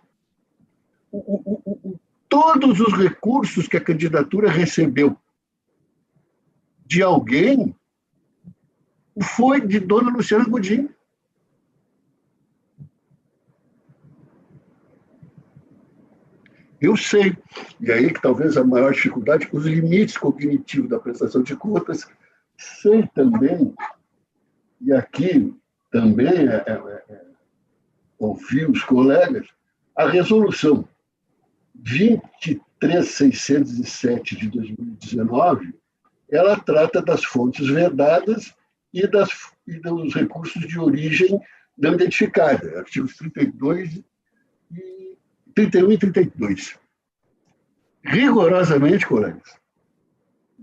Todos os recursos que a candidatura recebeu de alguém foi de dona Luciana Godinho. Eu sei, e aí que talvez a maior dificuldade, os limites cognitivos da prestação de contas, sei também, e aqui também ouvi os colegas, a resolução 23607 de 2019, ela trata das fontes vedadas e dos recursos de origem não identificada, artigos 31 e 32. Rigorosamente, colegas,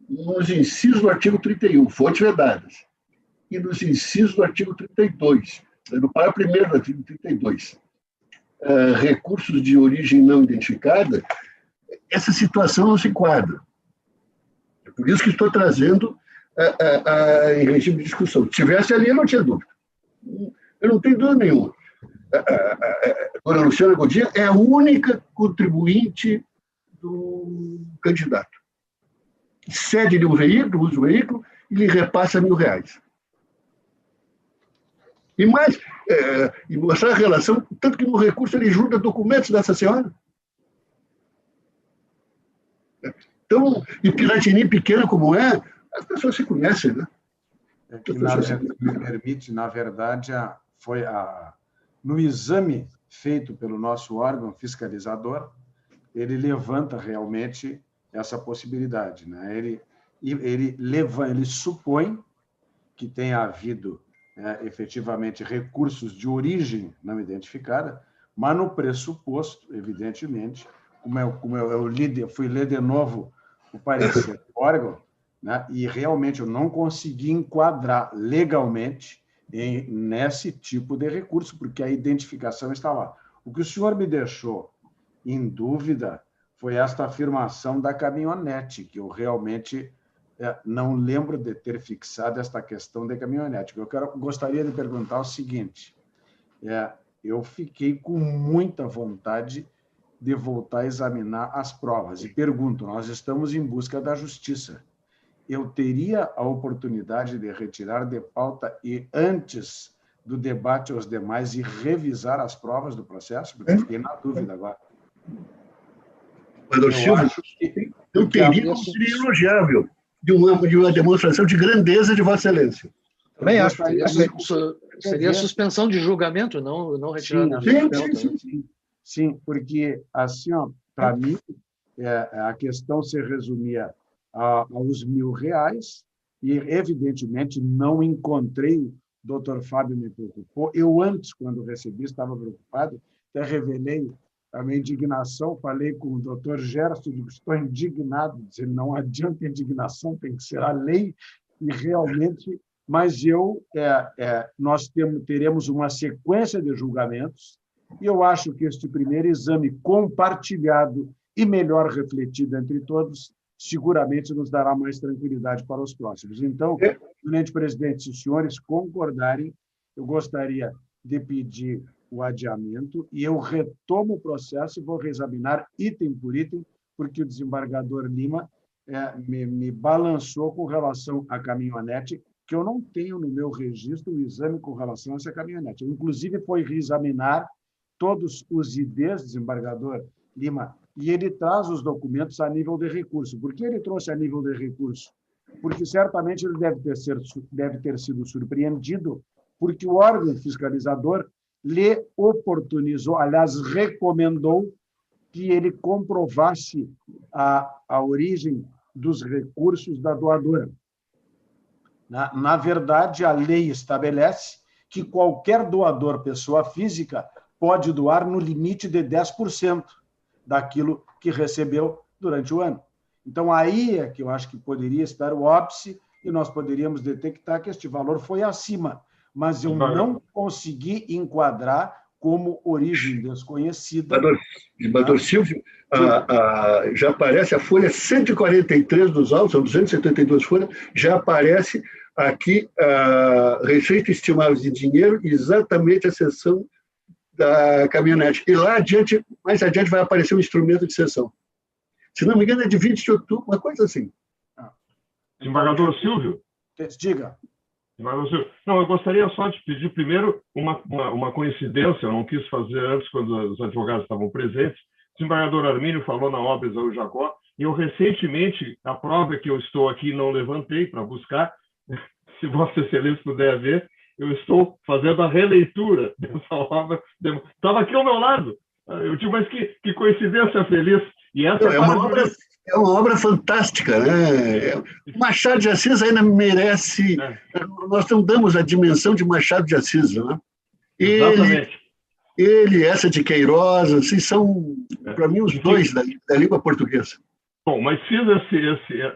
nos incisos do artigo 31, fontes vedadas, e nos incisos do artigo 32, no parágrafo 1º do artigo 32, recursos de origem não identificada, essa situação não se enquadra. É por isso que estou trazendo em regime de discussão. Se tivesse ali, eu não tinha dúvida. Eu não tenho dúvida nenhuma. A dona Luciana Godinho é a única contribuinte do candidato. Cede-lhe um veículo, usa o veículo e lhe repassa R$1.000. E mais, e mostrar a relação, tanto que no recurso ele junta documentos dessa senhora. Então, e Piratini, pequena como é, as pessoas se conhecem, né? Me permite, na verdade, no exame feito pelo nosso órgão fiscalizador, ele levanta realmente essa possibilidade, né? Ele supõe que tenha havido efetivamente recursos de origem não identificada, mas no pressuposto, evidentemente, como eu fui ler de novo o parecer do órgão, né, e realmente eu não consegui enquadrar legalmente nesse tipo de recurso, porque a identificação está lá. O que o senhor me deixou em dúvida foi esta afirmação da caminhonete, que eu realmente não lembro de ter fixado esta questão da caminhonete. Eu gostaria de perguntar o seguinte: eu fiquei com muita vontade de voltar a examinar as provas. E pergunto, nós estamos em busca da justiça. Eu teria a oportunidade de retirar de pauta e, antes do debate aos demais, e revisar as provas do processo? Porque eu fiquei na dúvida agora. Mas, Silvio, eu teria como seria elogiável de uma demonstração de grandeza de Vossa Excelência. Também acho. Seria a suspensão de julgamento, não retirada de pauta. Sim, porque, assim, para mim, a questão se resumia aos R$1.000 e, evidentemente, não encontrei. O doutor Fábio me preocupou. Eu, antes, quando recebi, estava preocupado, até revelei a minha indignação, falei com o doutor Gerson, digo, estou indignado, disse, não adianta indignação, tem que ser a lei, e realmente, mas nós teremos uma sequência de julgamentos, e eu acho que este primeiro exame compartilhado e melhor refletido entre todos, seguramente nos dará mais tranquilidade para os próximos. Então, Tenente Presidente, se os senhores concordarem, eu gostaria de pedir o adiamento e eu retomo o processo e vou reexaminar item por item, porque o desembargador Lima me balançou com relação à caminhonete, que eu não tenho no meu registro o exame com relação a essa caminhonete. Eu, inclusive, fui reexaminar todos os IDs, desembargador Lima, e ele traz os documentos a nível de recurso. Por que ele trouxe a nível de recurso? Porque certamente ele deve ter sido surpreendido, porque o órgão fiscalizador lhe oportunizou, aliás, recomendou que ele comprovasse a origem dos recursos da doadora. Na verdade, a lei estabelece que qualquer doador, pessoa física, pode doar no limite de 10% daquilo que recebeu durante o ano. Então, aí é que eu acho que poderia estar o óbice e nós poderíamos detectar que este valor foi acima, mas eu não consegui enquadrar como origem desconhecida. Desembargador Silvio, já aparece a folha 143 dos autos, são 272 folhas, já aparece aqui a receita estimável de dinheiro, exatamente a seção da caminhonete. E lá adiante, mais adiante, vai aparecer um instrumento de cessão. Se não me engano, é de 20 de outubro, uma coisa assim. Desembargador Silvio? Diga. Desembargador Silvio. Não, eu gostaria só de pedir primeiro uma coincidência, eu não quis fazer antes, quando os advogados estavam presentes. O desembargador Armínio falou na obra Isaú Jacó, e eu recentemente, a prova que eu estou aqui não levantei para buscar, se Vossa Excelência puder ver, eu estou fazendo a releitura dessa obra. Estava aqui ao meu lado. Eu digo, mas que coincidência feliz. E essa é uma obra fantástica, né? Machado de Assis ainda merece... Nós não damos a dimensão de Machado de Assis, né? Ele, essa de Queiroz, assim, são, para mim, os dois da língua portuguesa. Bom, mas fiz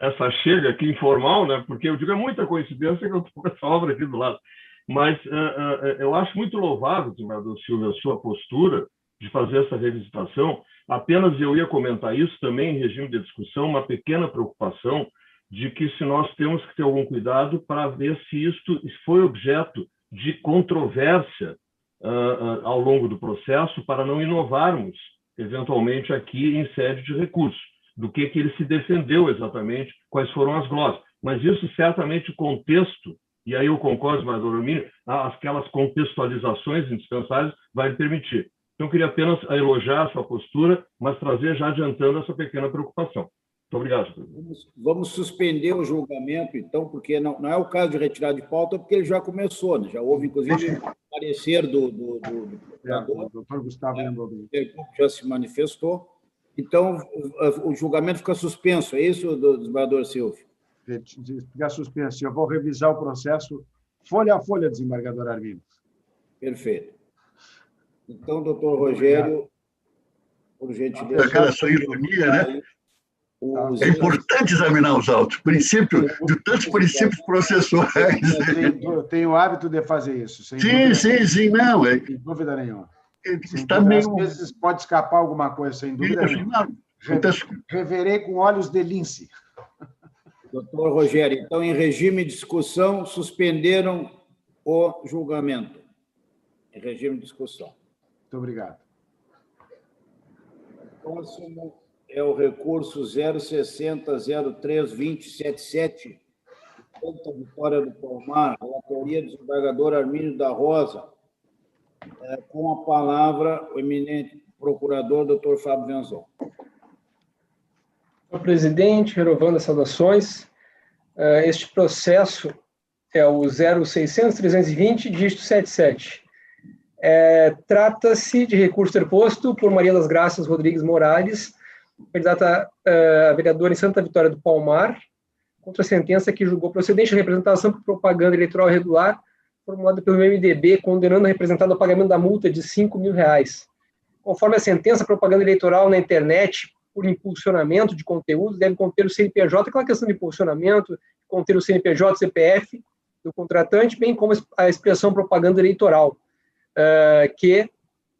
essa chega aqui informal, né? Porque eu digo, é muita coincidência que eu estou com essa obra aqui do lado. Mas eu acho muito louvável, desembargador Silvio, a sua postura de fazer essa revisitação. Apenas eu ia comentar isso também em regime de discussão, uma pequena preocupação de que se nós temos que ter algum cuidado para ver se isto foi objeto de controvérsia ao longo do processo, para não inovarmos, eventualmente, aqui em sede de recurso, do que ele se defendeu exatamente, quais foram as glosas. Mas isso, certamente, o contexto e aí eu concordo, mas aquelas contextualizações indispensáveis vai permitir. Então, eu queria apenas elogiar a sua postura, mas trazer já adiantando essa pequena preocupação. Muito obrigado. Vamos suspender o julgamento, então, porque não é o caso de retirar de pauta, porque ele já começou, né? Já houve, inclusive, parecer do doutor Gustavo Lendobim. Ele já se manifestou. Então, o julgamento fica suspenso, é isso, desembargador Silvio? Fica suspenso. Eu vou revisar o processo folha a folha, desembargador Armindo. Perfeito. Então, doutor Rogério, por gentileza... Aquela sua ironia, né? É importante examinar os autos, de tantos princípios processuais. Eu tenho o hábito de fazer isso. Sim, não. Sem dúvida nenhuma. Está meio... Às vezes pode escapar alguma coisa, sem dúvida nenhuma. Reverei com olhos de lince. Doutor Rogério, então, em regime de discussão, suspenderam o julgamento. Em regime de discussão. Muito obrigado. Próximo é o recurso 060-03-2077, Santa Vitória do Palmar, relatoria do desembargador Armínio da Rosa, com a palavra o eminente procurador, doutor Fábio Venzon. Senhor presidente, renovando as saudações, este processo é o 0600-320, dígito 77. Trata-se de recurso interposto por Maria das Graças Rodrigues Morales, candidata a vereadora em Santa Vitória do Palmar, contra a sentença que julgou procedente a representação por propaganda eleitoral irregular formulada pelo MDB, condenando a representada ao pagamento da multa de R$5.000. Conforme a sentença, a propaganda eleitoral na internet por impulsionamento de conteúdo deve conter o CNPJ, aquela questão de impulsionamento, conter o CNPJ, CPF do contratante, bem como a expressão propaganda eleitoral, que,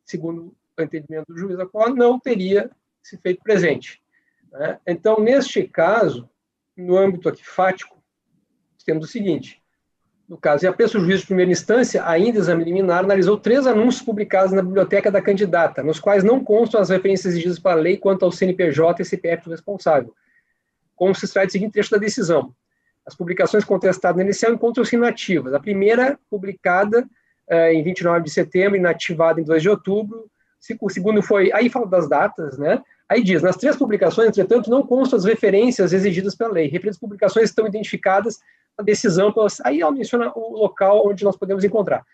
segundo o entendimento do juiz da qual não teria se feito presente. Então, neste caso, no âmbito aqui fático, temos o seguinte: no caso, e apenas o juiz de primeira instância, ainda exame liminar, analisou 3 anúncios publicados na biblioteca da candidata, nos quais não constam as referências exigidas para a lei quanto ao CNPJ e CPF do responsável, como se extrai do seguinte trecho da decisão. As publicações contestadas na inicial encontram-se inativas. A primeira, publicada em 29 de setembro, inativada em 2 de outubro. O segundo foi... Aí fala das datas, né? Aí diz, nas 3 publicações, entretanto, não constam as referências exigidas pela lei. Referentes publicações estão identificadas na decisão, aí ela menciona o local onde nós podemos encontrar.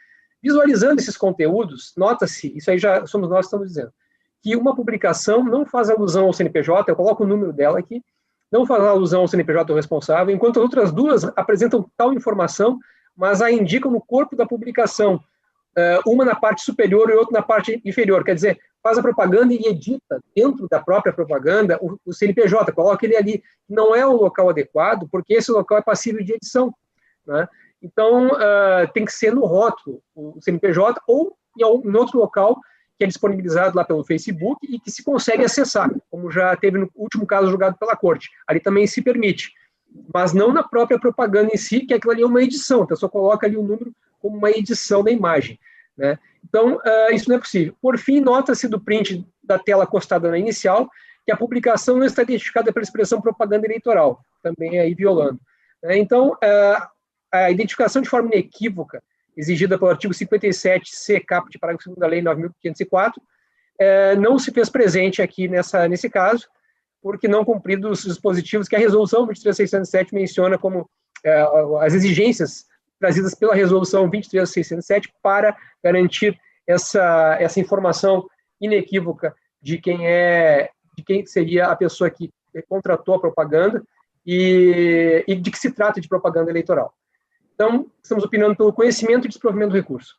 Visualizando esses conteúdos, nota-se, isso aí já somos nós que estamos dizendo, que uma publicação não faz alusão ao CNPJ, eu coloco o número dela aqui, não faz alusão ao CNPJ do responsável, enquanto as outras 2 apresentam tal informação, mas a indicam no corpo da publicação, uma na parte superior e outra na parte inferior, quer dizer, faz a propaganda e edita dentro da própria propaganda o CNPJ, coloca ele ali. Não é o local adequado, porque esse local é passível de edição, né? Então, tem que ser no rótulo, o CNPJ, ou em outro local que é disponibilizado lá pelo Facebook e que se consegue acessar, como já teve no último caso julgado pela Corte. Ali também se permite, mas não na própria propaganda em si, que aquilo ali é uma edição, a pessoa coloca ali o número como uma edição da imagem, né? Então, isso não é possível. Por fim, nota-se do print da tela acostada na inicial que a publicação não está identificada pela expressão propaganda eleitoral, também aí violando. Então, a identificação de forma inequívoca, exigida pelo artigo 57C, caput, parágrafo 2º da Lei 9.504, não se fez presente aqui nesse caso, porque não cumpridos os dispositivos que a Resolução 23.607 menciona como as exigências trazidas pela Resolução 23.607 para garantir essa informação inequívoca de quem seria a pessoa que contratou a propaganda e de que se trata de propaganda eleitoral. Então, estamos opinando pelo conhecimento e desprovimento do recurso.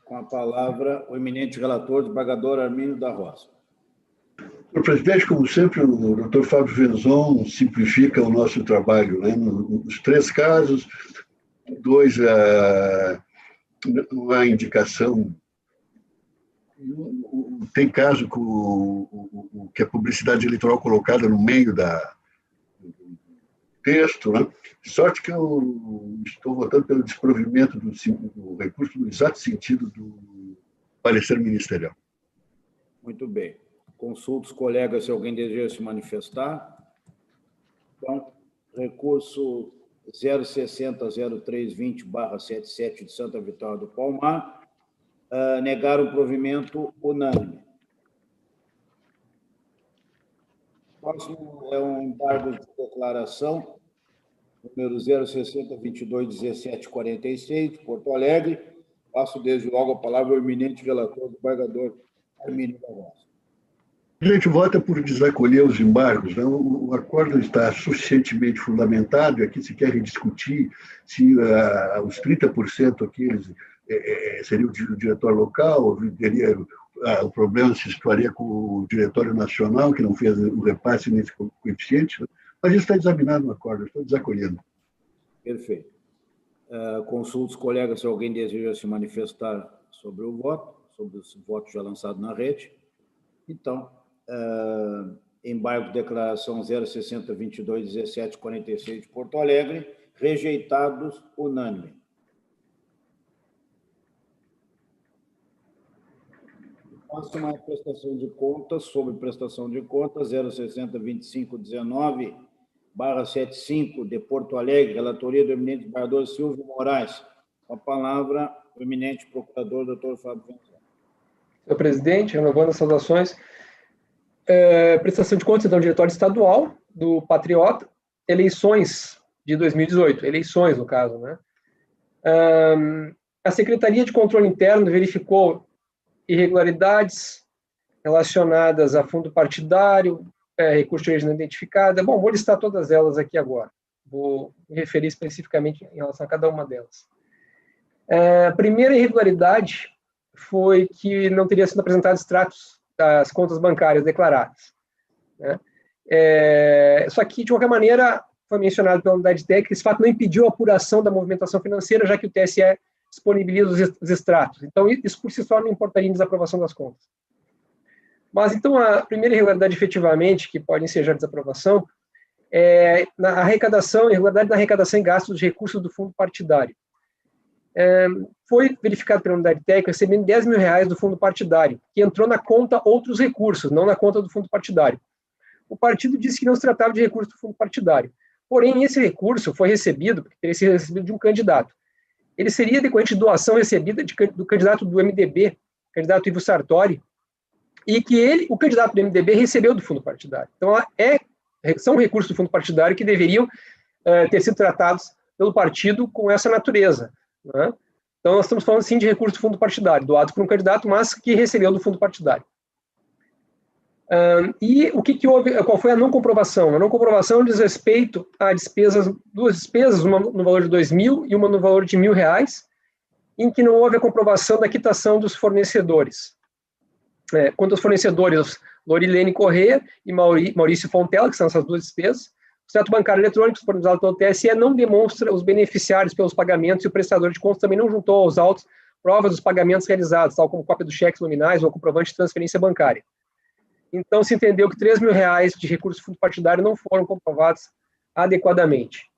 Com a palavra, o eminente relator, desembargador Armínio da Rosa. Senhor presidente, como sempre, o doutor Fábio Venzon simplifica o nosso trabalho, né? Nos 3 casos, 2, uma indicação. Tem caso que a publicidade eleitoral colocada no meio do texto, né? Sorte que eu estou votando pelo desprovimento do recurso no exato sentido do parecer ministerial. Muito bem. Consulto os colegas se alguém deseja se manifestar. Então, recurso 0600320/77 de Santa Vitória do Palmar, negar o provimento unânime. O próximo é um embargo de declaração, número 060221746, de Porto Alegre. Passo desde logo a palavra ao eminente relator, desembargador Armínio da Rosa. A gente vota por desacolher os embargos. Né? O acordo está suficientemente fundamentado, e aqui se quer discutir se os 30% aqueles seria o diretório local, teria, o problema se situaria com o diretório nacional, que não fez o repasse nesse coeficiente, né? Mas isso está examinado no acordo, estou desacolhendo. Perfeito. Consulto os colegas se alguém deseja se manifestar sobre o voto, sobre esse voto já lançado na rede. Então, embargo de declaração 060221746 de Porto Alegre, rejeitados unânime. Próxima é prestação de contas, sobre prestação de contas, 0602519/75 de Porto Alegre, relatoria do eminente desembargador Silvio Moraes. Com a palavra, o eminente procurador, doutor Fábio Ventura. Senhor presidente, renovando as saudações, prestação de contas, então, diretório estadual do Patriota, eleições de 2018, eleições, no caso, né? A Secretaria de Controle Interno verificou irregularidades relacionadas a fundo partidário, recurso de origem não identificada. Bom, vou listar todas elas aqui agora. Vou me referir especificamente em relação a cada uma delas. A primeira irregularidade foi que não teria sido apresentado extratos das contas bancárias declaradas, né? Só que, de qualquer maneira, foi mencionado pela unidade técnica, esse fato não impediu a apuração da movimentação financeira, já que o TSE disponibiliza os extratos. Então, isso por si só não importaria em desaprovação das contas. Mas, então, a primeira irregularidade, efetivamente, que pode ensejar desaprovação, é na arrecadação, irregularidade na arrecadação e gastos de recursos do fundo partidário. Foi verificado pela unidade técnica recebendo R$10 mil do fundo partidário, que entrou na conta outros recursos, não na conta do fundo partidário. O partido disse que não se tratava de recurso do fundo partidário. Porém, esse recurso foi recebido, porque teria sido recebido de um candidato. Ele seria decorrente de doação recebida do candidato do MDB, candidato Ivo Sartori, e que o candidato do MDB recebeu do fundo partidário. Então, são recursos do fundo partidário que deveriam ter sido tratados pelo partido com essa natureza, né? Então, nós estamos falando, sim, de recurso do fundo partidário, doado por um candidato, mas que recebeu do fundo partidário. E o que houve, qual foi a não comprovação? A não comprovação diz respeito a duas despesas, uma no valor de R$2.000 e uma no valor de R$1.000, em que não houve a comprovação da quitação dos fornecedores. Quanto aos fornecedores, Lorilene Corrêa e Maurício Fontela, que são essas duas despesas, o extrato bancário eletrônico disponibilizado pelo TSE não demonstra os beneficiários pelos pagamentos e o prestador de contas também não juntou aos autos provas dos pagamentos realizados, tal como cópia dos cheques nominais ou comprovante de transferência bancária. Então, se entendeu que R$3 mil de recursos do fundo partidário não foram comprovados adequadamente.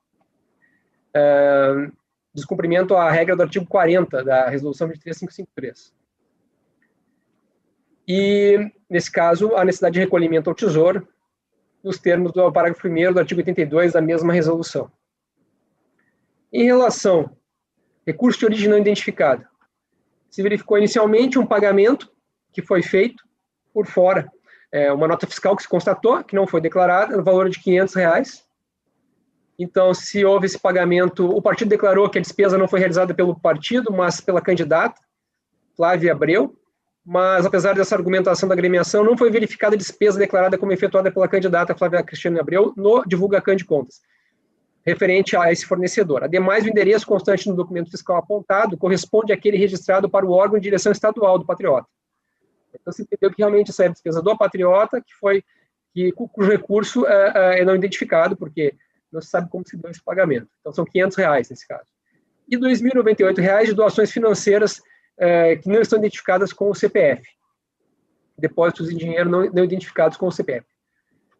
Descumprimento à regra do artigo 40 da Resolução 23553. E, nesse caso, a necessidade de recolhimento ao Tesouro, nos termos do parágrafo 1º do artigo 82 da mesma resolução. Em relação ao recurso de origem não identificada, se verificou inicialmente um pagamento que foi feito por fora, uma nota fiscal que se constatou, que não foi declarada, no valor de R$500. Então, se houve esse pagamento, o partido declarou que a despesa não foi realizada pelo partido, mas pela candidata, Flávia Abreu, mas, apesar dessa argumentação da agremiação, não foi verificada a despesa declarada como efetuada pela candidata Flávia Cristiane Abreu no Divulgacan de Contas, referente a esse fornecedor. Ademais, o endereço constante no documento fiscal apontado corresponde àquele registrado para o órgão de direção estadual do Patriota. Então, se entendeu que realmente essa é a despesa do Patriota, cujo recurso é não identificado, porque não se sabe como se deu esse pagamento. Então, são R$500 nesse caso. E R$2.098 de doações financeiras que não estão identificadas com o CPF. Depósitos em dinheiro não identificados com o CPF.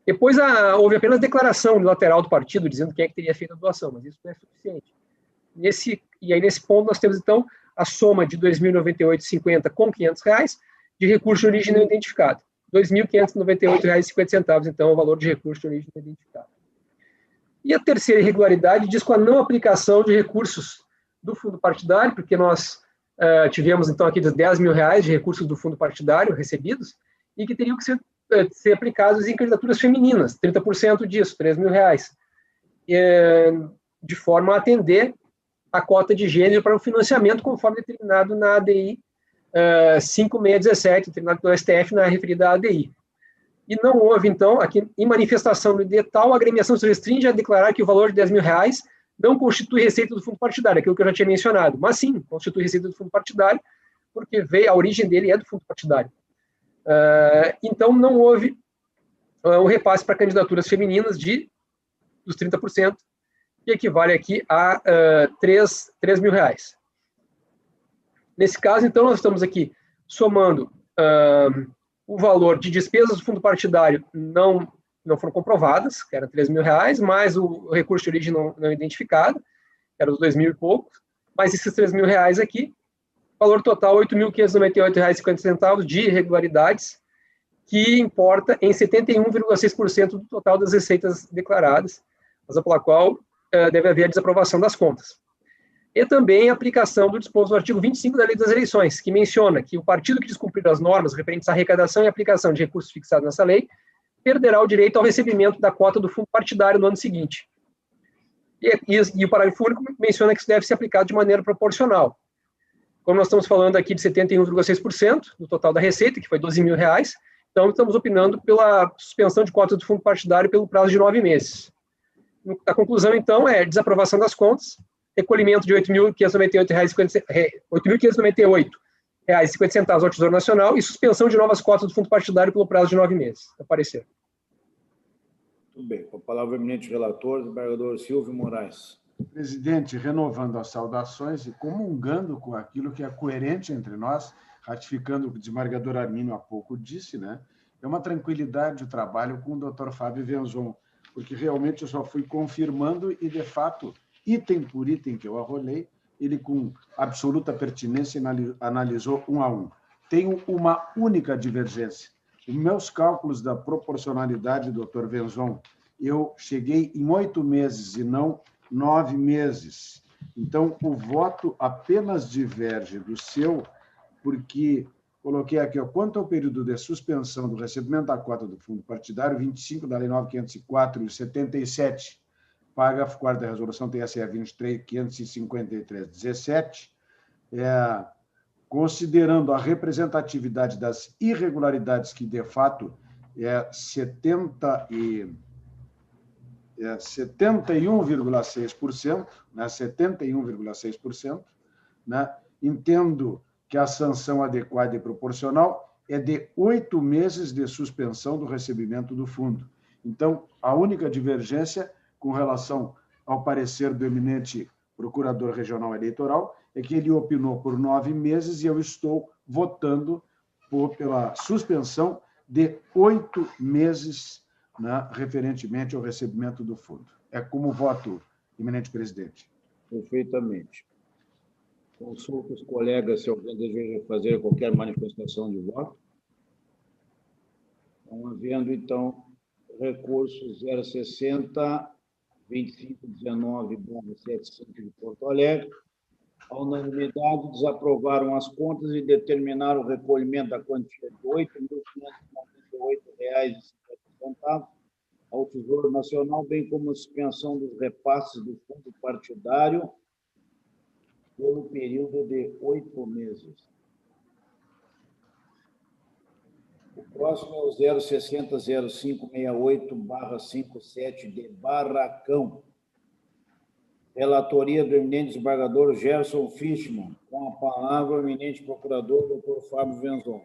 Depois, houve apenas declaração unilateral do partido, dizendo quem é que teria feito a doação, mas isso não é suficiente. E aí, nesse ponto, nós temos, então, a soma de R$2.098,50 com R$500 de recurso de origem não identificado. R$ 2.598,50, então, o valor de recurso de origem identificada. E a terceira irregularidade diz com a não aplicação de recursos do fundo partidário, porque nós tivemos, então, aqui R$10 mil de recursos do fundo partidário recebidos, e que teriam que ser aplicados em candidaturas femininas, 30% disso, R$3 mil, de forma a atender a cota de gênero para o financiamento conforme determinado na ADI 5617, determinado pelo STF na referida ADI. E não houve, então, aqui em manifestação do edital, a agremiação se restringe a declarar que o valor de R$10 mil não constitui receita do fundo partidário, aquilo que eu já tinha mencionado, mas sim, constitui receita do fundo partidário, porque a origem dele é do fundo partidário. Então, não houve o repasse para candidaturas femininas dos 30%, que equivale aqui a R$3 mil. Nesse caso, então, nós estamos aqui somando o valor de despesas do fundo partidário não foram comprovadas, que era R$3 mil, mais o recurso de origem não identificado, que era os 2 mil e poucos, mais esses R$3 mil aqui, valor total R$ 8.598,50 de irregularidades, que importa em 71,6% do total das receitas declaradas, razão pela qual deve haver a desaprovação das contas. E também a aplicação do disposto do artigo 25 da Lei das Eleições, que menciona que o partido que descumprir as normas referentes à arrecadação e aplicação de recursos fixados nessa lei perderá o direito ao recebimento da cota do fundo partidário no ano seguinte. E o parágrafo único menciona que isso deve ser aplicado de maneira proporcional. Como nós estamos falando aqui de 71,6% do total da receita, que foi R$12 mil, então estamos opinando pela suspensão de cota do fundo partidário pelo prazo de 9 meses. A conclusão, então, é desaprovação das contas, recolhimento de R$ 8.598,50 ao Tesouro Nacional e suspensão de novas cotas do fundo partidário pelo prazo de 9 meses. A parecer. Tudo bem. Com a palavra, o eminente relator, desembargador Silvio Moraes. Presidente, renovando as saudações e comungando com aquilo que é coerente entre nós, ratificando o que o desembargador Armínio há pouco disse, né? É uma tranquilidade o trabalho com o doutor Fábio Wenzon, porque realmente eu só fui confirmando e, de fato, item por item que eu arrolei, ele com absoluta pertinência analisou um a um. Tenho uma única divergência. Os meus cálculos da proporcionalidade, doutor Wenzon, eu cheguei em 8 meses e não 9 meses. Então, o voto apenas diverge do seu, porque coloquei aqui, quanto ao período de suspensão do recebimento da cota do fundo partidário, 25 da Lei 9.504 e 77, parágrafo 4º da Resolução TSE 23.553/17, considerando a representatividade das irregularidades que, de fato, é 71,6%, né, 71,6%, né, entendo que a sanção adequada e proporcional é de 8 meses de suspensão do recebimento do fundo. Então, a única divergência com relação ao parecer do eminente procurador regional eleitoral é que ele opinou por 9 meses e eu estou votando pela suspensão de 8 meses, né, referentemente ao recebimento do fundo. É como voto, eminente presidente. Perfeitamente. Consulto os colegas se alguém deseja fazer qualquer manifestação de voto. Não havendo, então, recurso 060-2519/75 de Porto Alegre, a unanimidade desaprovaram as contas e determinaram o recolhimento da quantia de R$ 8.598,50 ao Tesouro Nacional, bem como a suspensão dos repasses do fundo partidário pelo período de 8 meses. O próximo é o 060-0568/57 de Barracão. Relatoria do eminente desembargador Gerson Fischmann. Com a palavra, o eminente procurador, doutor Fábio Wenzon.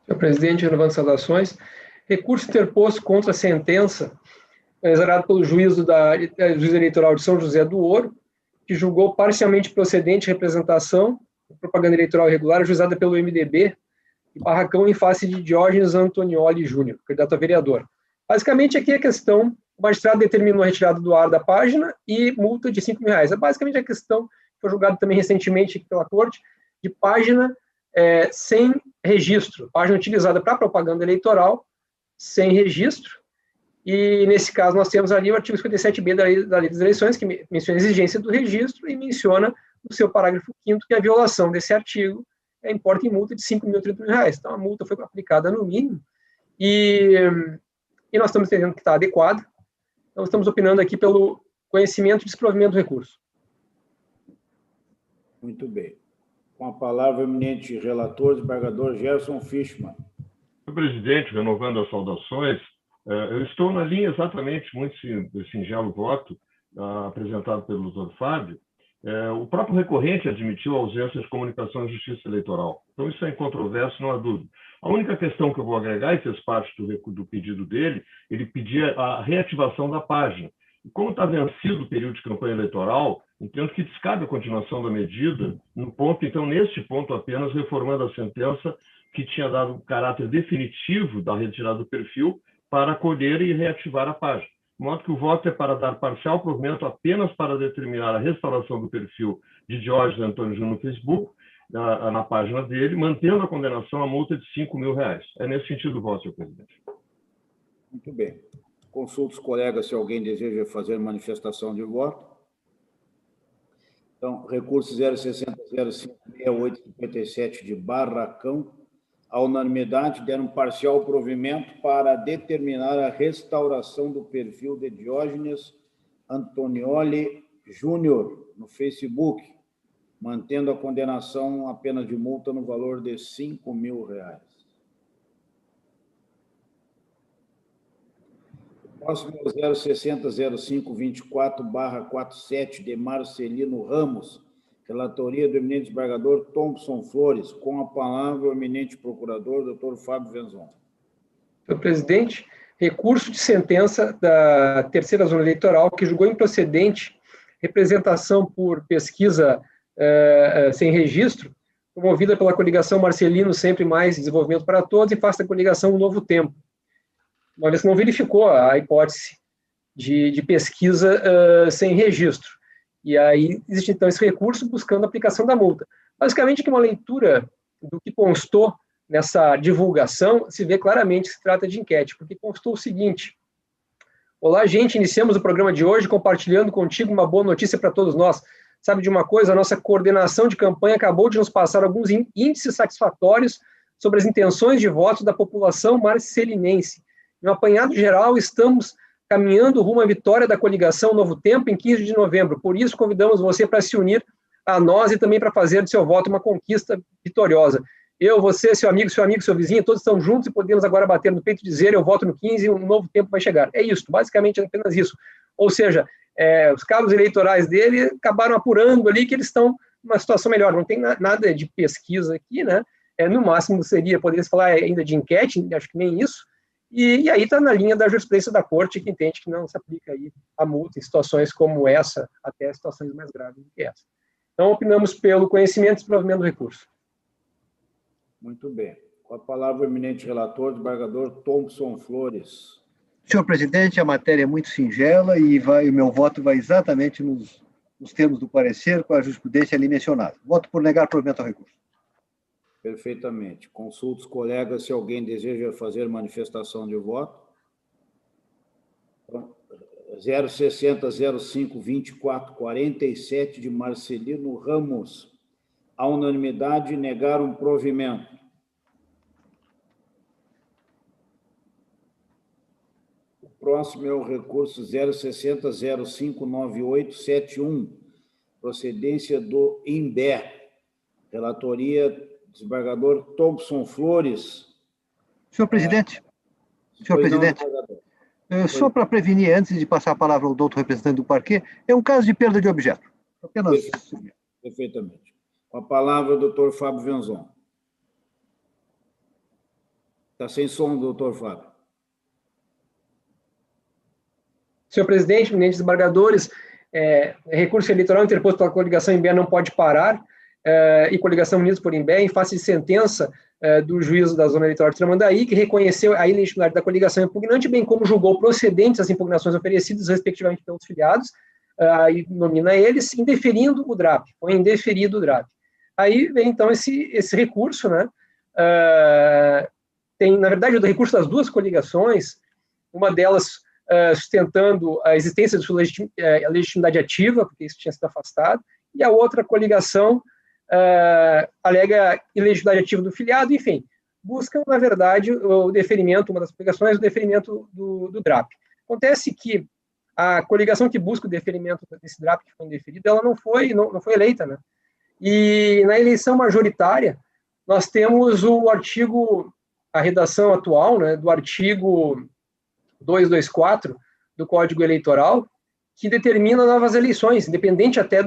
Senhor presidente, renovando saudações. Recurso interposto contra a sentença exarado pelo juízo eleitoral de São José do Ouro, que julgou parcialmente procedente representação de propaganda eleitoral irregular ajuizada pelo MDB e Barracão em face de Diógenes Antonioli Júnior, candidato a vereador. Basicamente, aqui a questão, o magistrado determinou a retirada do ar da página e multa de R$ 5.000. É basicamente a questão que foi julgada também recentemente pela Corte, de página sem registro, página utilizada para propaganda eleitoral, sem registro, e nesse caso nós temos ali o artigo 57b da Lei das Eleições, que menciona a exigência do registro e menciona no seu parágrafo 5º que a violação desse artigo importa em multa de R$ 5.030. Então a multa foi aplicada no mínimo, e nós estamos entendendo que está adequado, então estamos opinando aqui pelo conhecimento e desprovimento do recurso. Muito bem. Com a palavra, o eminente relator, desembargador Gerson Fischmann. Senhor presidente, renovando as saudações, eu estou na linha exatamente muito singelo voto apresentado pelo Dr. Fábio. O próprio recorrente admitiu a ausência de comunicação e justiça eleitoral. Então, isso é incontroverso, não há dúvida. A única questão que eu vou agregar, e fez parte do pedido dele, ele pedia a reativação da página. E como está vencido o período de campanha eleitoral, entendo que descabe a continuação da medida, neste ponto apenas reformando a sentença que tinha dado o caráter definitivo da retirada do perfil para acolher e reativar a página. De modo que o voto é para dar parcial provimento apenas para determinar a restauração do perfil de Diógenes Antônio Júnior no Facebook, na página dele, mantendo a condenação à multa de R$ 5.000. É nesse sentido o voto, senhor presidente. Muito bem. Consulto os colegas se alguém deseja fazer manifestação de voto. Então, recurso 060-056857 de Barracão, a unanimidade deram parcial provimento para determinar a restauração do perfil de Diógenes Antonioli Júnior no Facebook, mantendo a condenação a pena de multa no valor de R$ 5.000. Próximo é o 060-0524/47 de Marcelino Ramos, relatoria do eminente desembargador Thompson Flores. Com a palavra, o eminente procurador, Dr. Fábio Venzon. Senhor presidente, recurso de sentença da terceira zona eleitoral que julgou improcedente representação por pesquisa sem registro, promovida pela coligação Marcelino Sempre Mais Desenvolvimento para Todos e face da coligação Um Novo Tempo, uma vez que não verificou a hipótese de pesquisa sem registro. E aí existe, então, esse recurso buscando a aplicação da multa. Basicamente, que uma leitura do que constou nessa divulgação, se vê claramente que se trata de enquete, porque constou o seguinte: olá, gente, iniciamos o programa de hoje compartilhando contigo uma boa notícia para todos nós. Sabe de uma coisa? A nossa coordenação de campanha acabou de nos passar alguns índices satisfatórios sobre as intenções de voto da população marcelinense. Em um apanhado geral, estamos caminhando rumo à vitória da coligação Novo Tempo em 15 de novembro. Por isso, convidamos você para se unir a nós e também para fazer do seu voto uma conquista vitoriosa. Eu, você, seu amigo, seu vizinho, todos estão juntos e podemos agora bater no peito e dizer: eu voto no 15 e um novo tempo vai chegar. É isso, basicamente é apenas isso. Ou seja, os cabos eleitorais dele acabaram apurando ali que eles estão numa situação melhor. Não tem nada de pesquisa aqui, né? No máximo poderia se falar ainda de enquete, acho que nem isso. E aí está na linha da jurisprudência da Corte, que entende que não se aplica aí a multa em situações como essa, até situações mais graves do que essa. Então, opinamos pelo conhecimento e desprovimento do recurso. Muito bem. Com a palavra, o eminente relator, desembargador Thompson Flores. Senhor presidente, a matéria é muito singela e o meu voto vai exatamente nos termos do parecer, com a jurisprudência ali mencionada. Voto por negar provimento ao recurso. Perfeitamente. Consulto os colegas se alguém deseja fazer manifestação de voto. 060-05-2447 de Marcelino Ramos. A unanimidade negar um provimento. O próximo é o recurso 060-059871, procedência do INBE. Relatoria desembargador Thompson Flores. Senhor presidente, só para prevenir, antes de passar a palavra ao doutor representante do parquê, é um caso de perda de objeto. Apenas. Perfeitamente. Com a palavra, o doutor Fábio Venzon. Está sem som, doutor Fábio. Senhor presidente, eminentes desembargadores, recurso eleitoral interposto pela coligação INBE não pode parar, e coligação Unidos por INBE, em face de sentença do juízo da Zona Eleitoral de Tramandaí, que reconheceu a ilegitimidade da coligação impugnante, bem como julgou procedentes as impugnações oferecidas, respectivamente, pelos filiados, e nomina eles, indeferindo o DRAP, ou indeferido o DRAP. Aí vem, então, esse recurso, né? Tem, na verdade, o recurso das duas coligações, uma delas sustentando a existência de sua legitimidade ativa, porque isso tinha sido afastado, e a outra coligação alega ilegitimidade ativa do filiado, enfim, buscam, na verdade, o deferimento, uma das coligações, o deferimento do DRAP. Acontece que a coligação que busca o deferimento desse DRAP que foi indeferido, ela não foi eleita, né? E na eleição majoritária, nós temos o artigo, a redação atual, né, do artigo 224 do Código Eleitoral, que determina novas eleições, independente até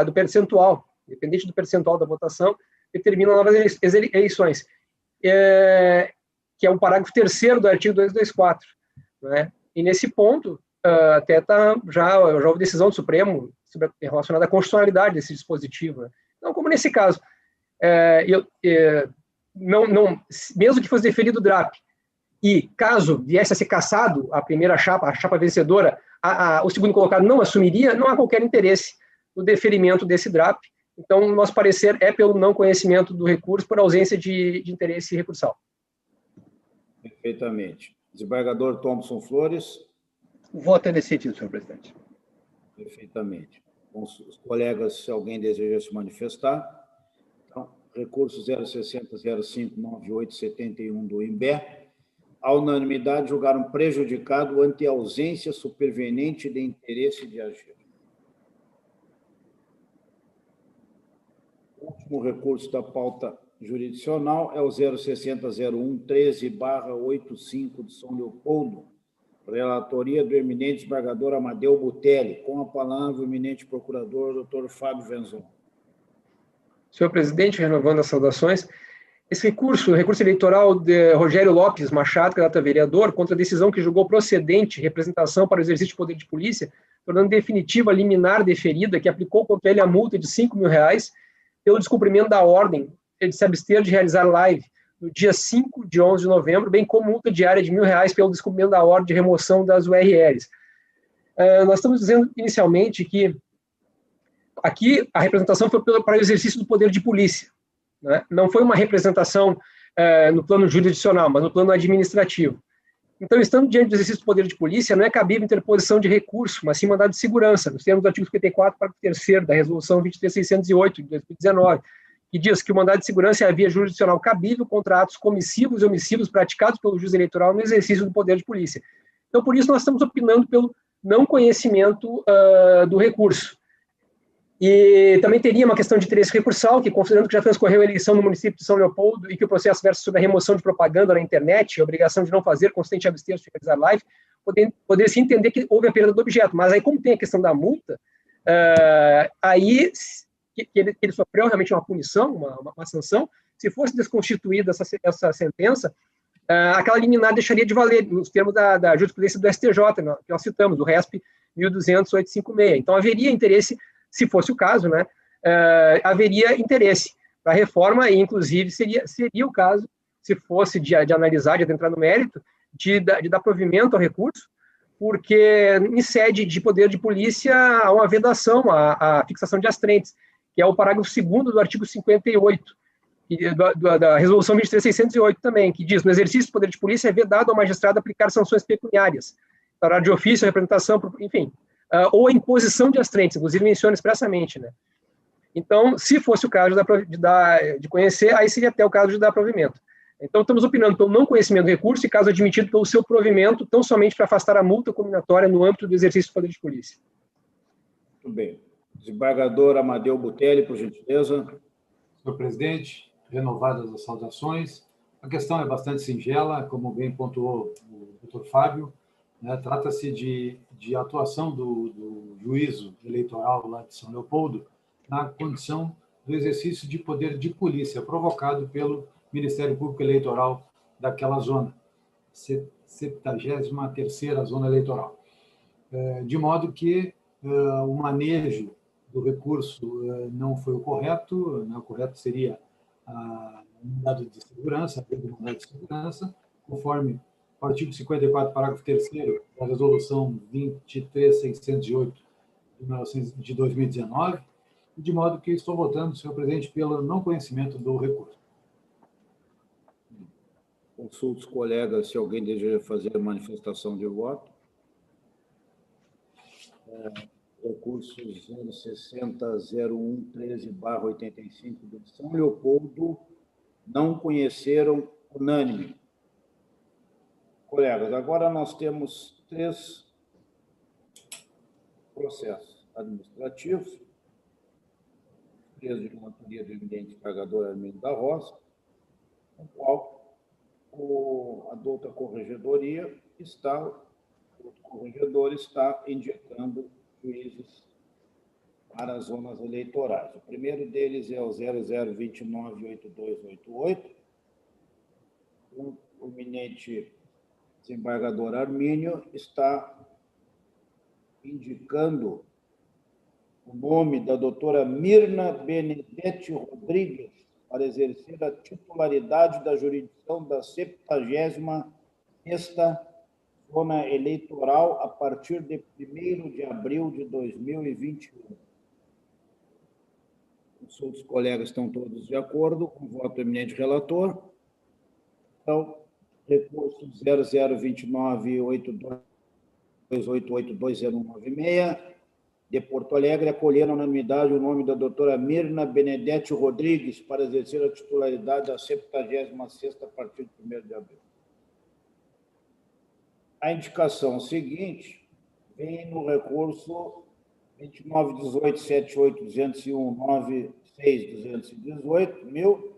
do percentual, independente do percentual da votação, determina novas eleições, que é o parágrafo 3º do artigo 224. Né? E nesse ponto, até já houve decisão do Supremo relacionada à constitucionalidade desse dispositivo. Né? Então, como nesse caso, mesmo que fosse deferido o DRAP, e caso viesse a ser cassado a primeira chapa, a chapa vencedora, o segundo colocado não assumiria, não há qualquer interesse no deferimento desse DRAP. Então, nosso parecer é pelo não conhecimento do recurso, por ausência de interesse recursal. Perfeitamente. Desembargador Thompson Flores. O voto é nesse sentido, senhor presidente. Perfeitamente. Com os colegas, se alguém deseja se manifestar. Então, recurso 060059871 do IMBE. A unanimidade julgaram prejudicado ante a ausência superveniente de interesse de agir. O último recurso da pauta jurisdicional é o 0600113/85 de São Leopoldo, relatoria do eminente desembargador Amadeu Butelli. Com a palavra, o eminente procurador, Dr. Fábio Venzon. Senhor presidente, renovando as saudações, esse recurso, o recurso eleitoral de Rogério Lopes Machado, candidato a vereador, contra a decisão que julgou procedente representação para o exercício de poder de polícia, tornando definitiva a liminar deferida, que aplicou contra ele a multa de R$5.000 pelo descumprimento da ordem de se abster de realizar live no dia 5 de 11 de novembro, bem como multa diária de R$1.000 pelo descumprimento da ordem de remoção das URLs. Nós estamos dizendo inicialmente que aqui a representação foi para o exercício do poder de polícia. Né? Não foi uma representação no plano jurisdicional, mas no plano administrativo. Então, estando diante do exercício do poder de polícia, não é cabível interposição de recurso, mas sim mandado de segurança, nos termos do artigo 54, parágrafo 3º da Resolução 23608, de 2019, que diz que o mandado de segurança é a via jurisdicional cabível contra atos comissivos e omissivos praticados pelo juiz eleitoral no exercício do poder de polícia. Então, por isso, nós estamos opinando pelo não conhecimento do recurso. E também teria uma questão de interesse recursal, que, considerando que já transcorreu a eleição no município de São Leopoldo e que o processo versa sobre a remoção de propaganda na internet, a obrigação de não fazer, consistente em abster-se de realizar live, poderia-se entender que houve a perda do objeto. Mas aí, como tem a questão da multa, aí ele sofreu realmente uma punição, uma sanção. Se fosse desconstituída essa sentença, aquela liminar deixaria de valer, nos termos da jurisprudência do STJ, que nós citamos, do RESP 1200-856. Então, haveria interesse, se fosse o caso, né, haveria interesse para a reforma, e inclusive seria o caso, se fosse de analisar, de adentrar no mérito, de dar provimento ao recurso, porque em sede de poder de polícia há uma vedação à fixação de astrentes, que é o parágrafo 2º do artigo 58, da Resolução 23608 também, que diz: no exercício do poder de polícia é vedado ao magistrado aplicar sanções pecuniárias, para de ofício, representação, enfim, ou a imposição de astrentes, inclusive menciona expressamente, né? Então, se fosse o caso de conhecer, aí seria até o caso de dar provimento. Então, estamos opinando pelo não conhecimento do recurso e caso admitido pelo seu provimento, tão somente para afastar a multa combinatória no âmbito do exercício do poder de polícia. Muito bem. Desembargador Amadeu Butelli, por gentileza. Senhor presidente, renovadas as saudações. A questão é bastante singela, como bem pontuou o doutor Fábio, né? Trata-se de atuação do juízo eleitoral lá de São Leopoldo na condição do exercício de poder de polícia provocado pelo Ministério Público Eleitoral daquela zona, 73ª zona eleitoral. De modo que o manejo do recurso não foi o correto, né? O correto seria a mandado de segurança, conforme o artigo 54, parágrafo 3º da Resolução 23608 de 2019, de modo que estou votando, senhor presidente, pelo não conhecimento do recurso. Consulto os colegas se alguém deseja fazer a manifestação de voto. Recurso 060-0113/85 de São Leopoldo, não conheceram, unânime. Colegas, agora nós temos 3 processos administrativos, 3 de relatoria do eminente pagador Armindo da Rosa, no qual a douta corregedoria o corregedor está indicando juízes para as zonas eleitorais. O primeiro deles é o 00298288, o eminente desembargador Armínio está indicando o nome da doutora Mirna Benedetti Rodrigues para exercer a titularidade da jurisdição da 76ª zona eleitoral a partir de 1º de abril de 2021. Os outros colegas estão todos de acordo com o voto do eminente relator. Então, recurso 002982882096, de Porto Alegre, acolheram na unanimidade o nome da doutora Mirna Benedetti Rodrigues para exercer a titularidade da 76ª a partir de 1º de abril. A indicação seguinte vem no recurso 29187820196218,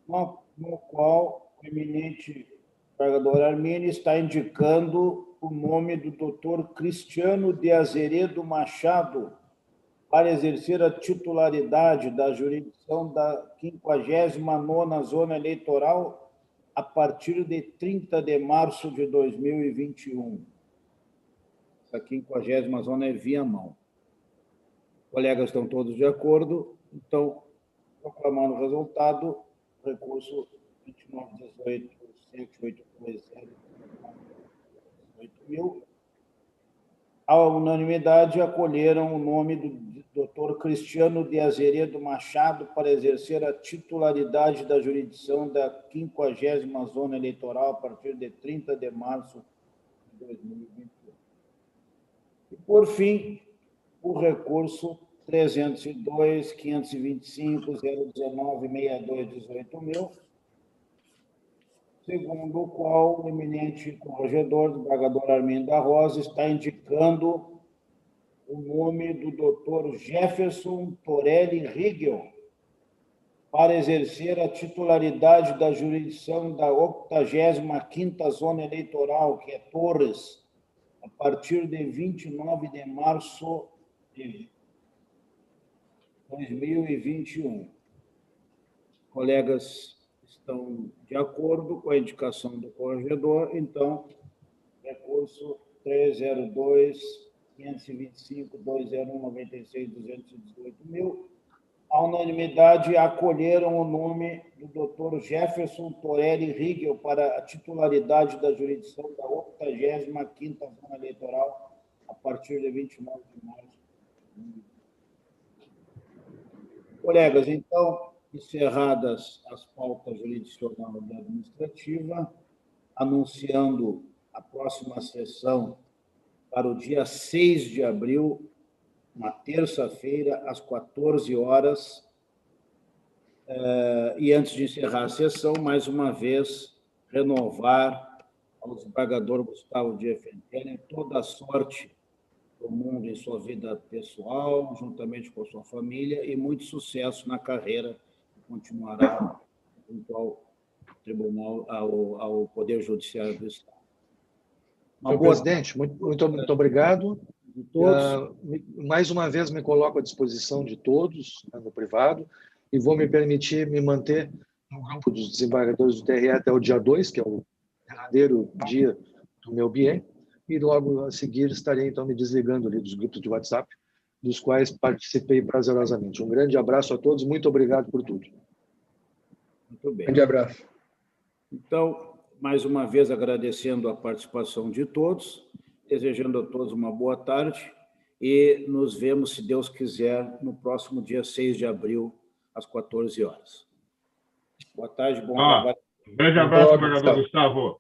no qual o eminente desembargador Armínio está indicando o nome do doutor Cristiano de Azeredo Machado para exercer a titularidade da jurisdição da 59ª Zona Eleitoral a partir de 30 de março de 2021. Essa 50ª Zona é Viamão. Colegas estão todos de acordo, então, proclamando o resultado, recurso 2918-7820-18.000. À unanimidade, acolheram o nome do Dr. Cristiano de Azeredo Machado para exercer a titularidade da jurisdição da 50ª Zona Eleitoral a partir de 30 de março de 2021. E, por fim, o recurso 302.525.019.6218.000, segundo o qual o eminente corregedor, o desembargador Armindo da Rosa, está indicando o nome do Dr. Jefferson Torelli Rigel para exercer a titularidade da jurisdição da 85ª Zona Eleitoral, que é Torres, a partir de 29 de março de 2021. Colegas estão de acordo com a indicação do corregedor, então, recurso 302.525.201.96.218.000. À unanimidade, acolheram o nome do Dr. Jefferson Torelli Rigel para a titularidade da jurisdição da 85ª Zona Eleitoral a partir de 29 de março. Colegas, então, encerradas as pautas jurisdicional e administrativa, anunciando a próxima sessão para o dia 6 de abril, uma terça-feira, às 14 horas. E antes de encerrar a sessão, mais uma vez, renovar ao desembargador Gustavo Dias Fentelli toda a sorte do mundo em sua vida pessoal, juntamente com a sua família, e muito sucesso na carreira que continuará junto ao Tribunal, ao Poder Judiciário do Estado. Senhor presidente, muito obrigado. Mais uma vez me coloco à disposição de todos, no privado, e vou me permitir me manter no grupo dos desembargadores do TRE até o dia 2, que é o verdadeiro dia do meu biênio, e logo a seguir estarei, então, me desligando ali dos grupos de WhatsApp, dos quais participei prazerosamente. Um grande abraço a todos, muito obrigado por tudo. Muito bem. Grande abraço. Então, mais uma vez, agradecendo a participação de todos, desejando a todos uma boa tarde e nos vemos, se Deus quiser, no próximo dia 6 de abril, às 14 horas. Boa tarde, bom trabalho. Grande abraço, governador Gustavo.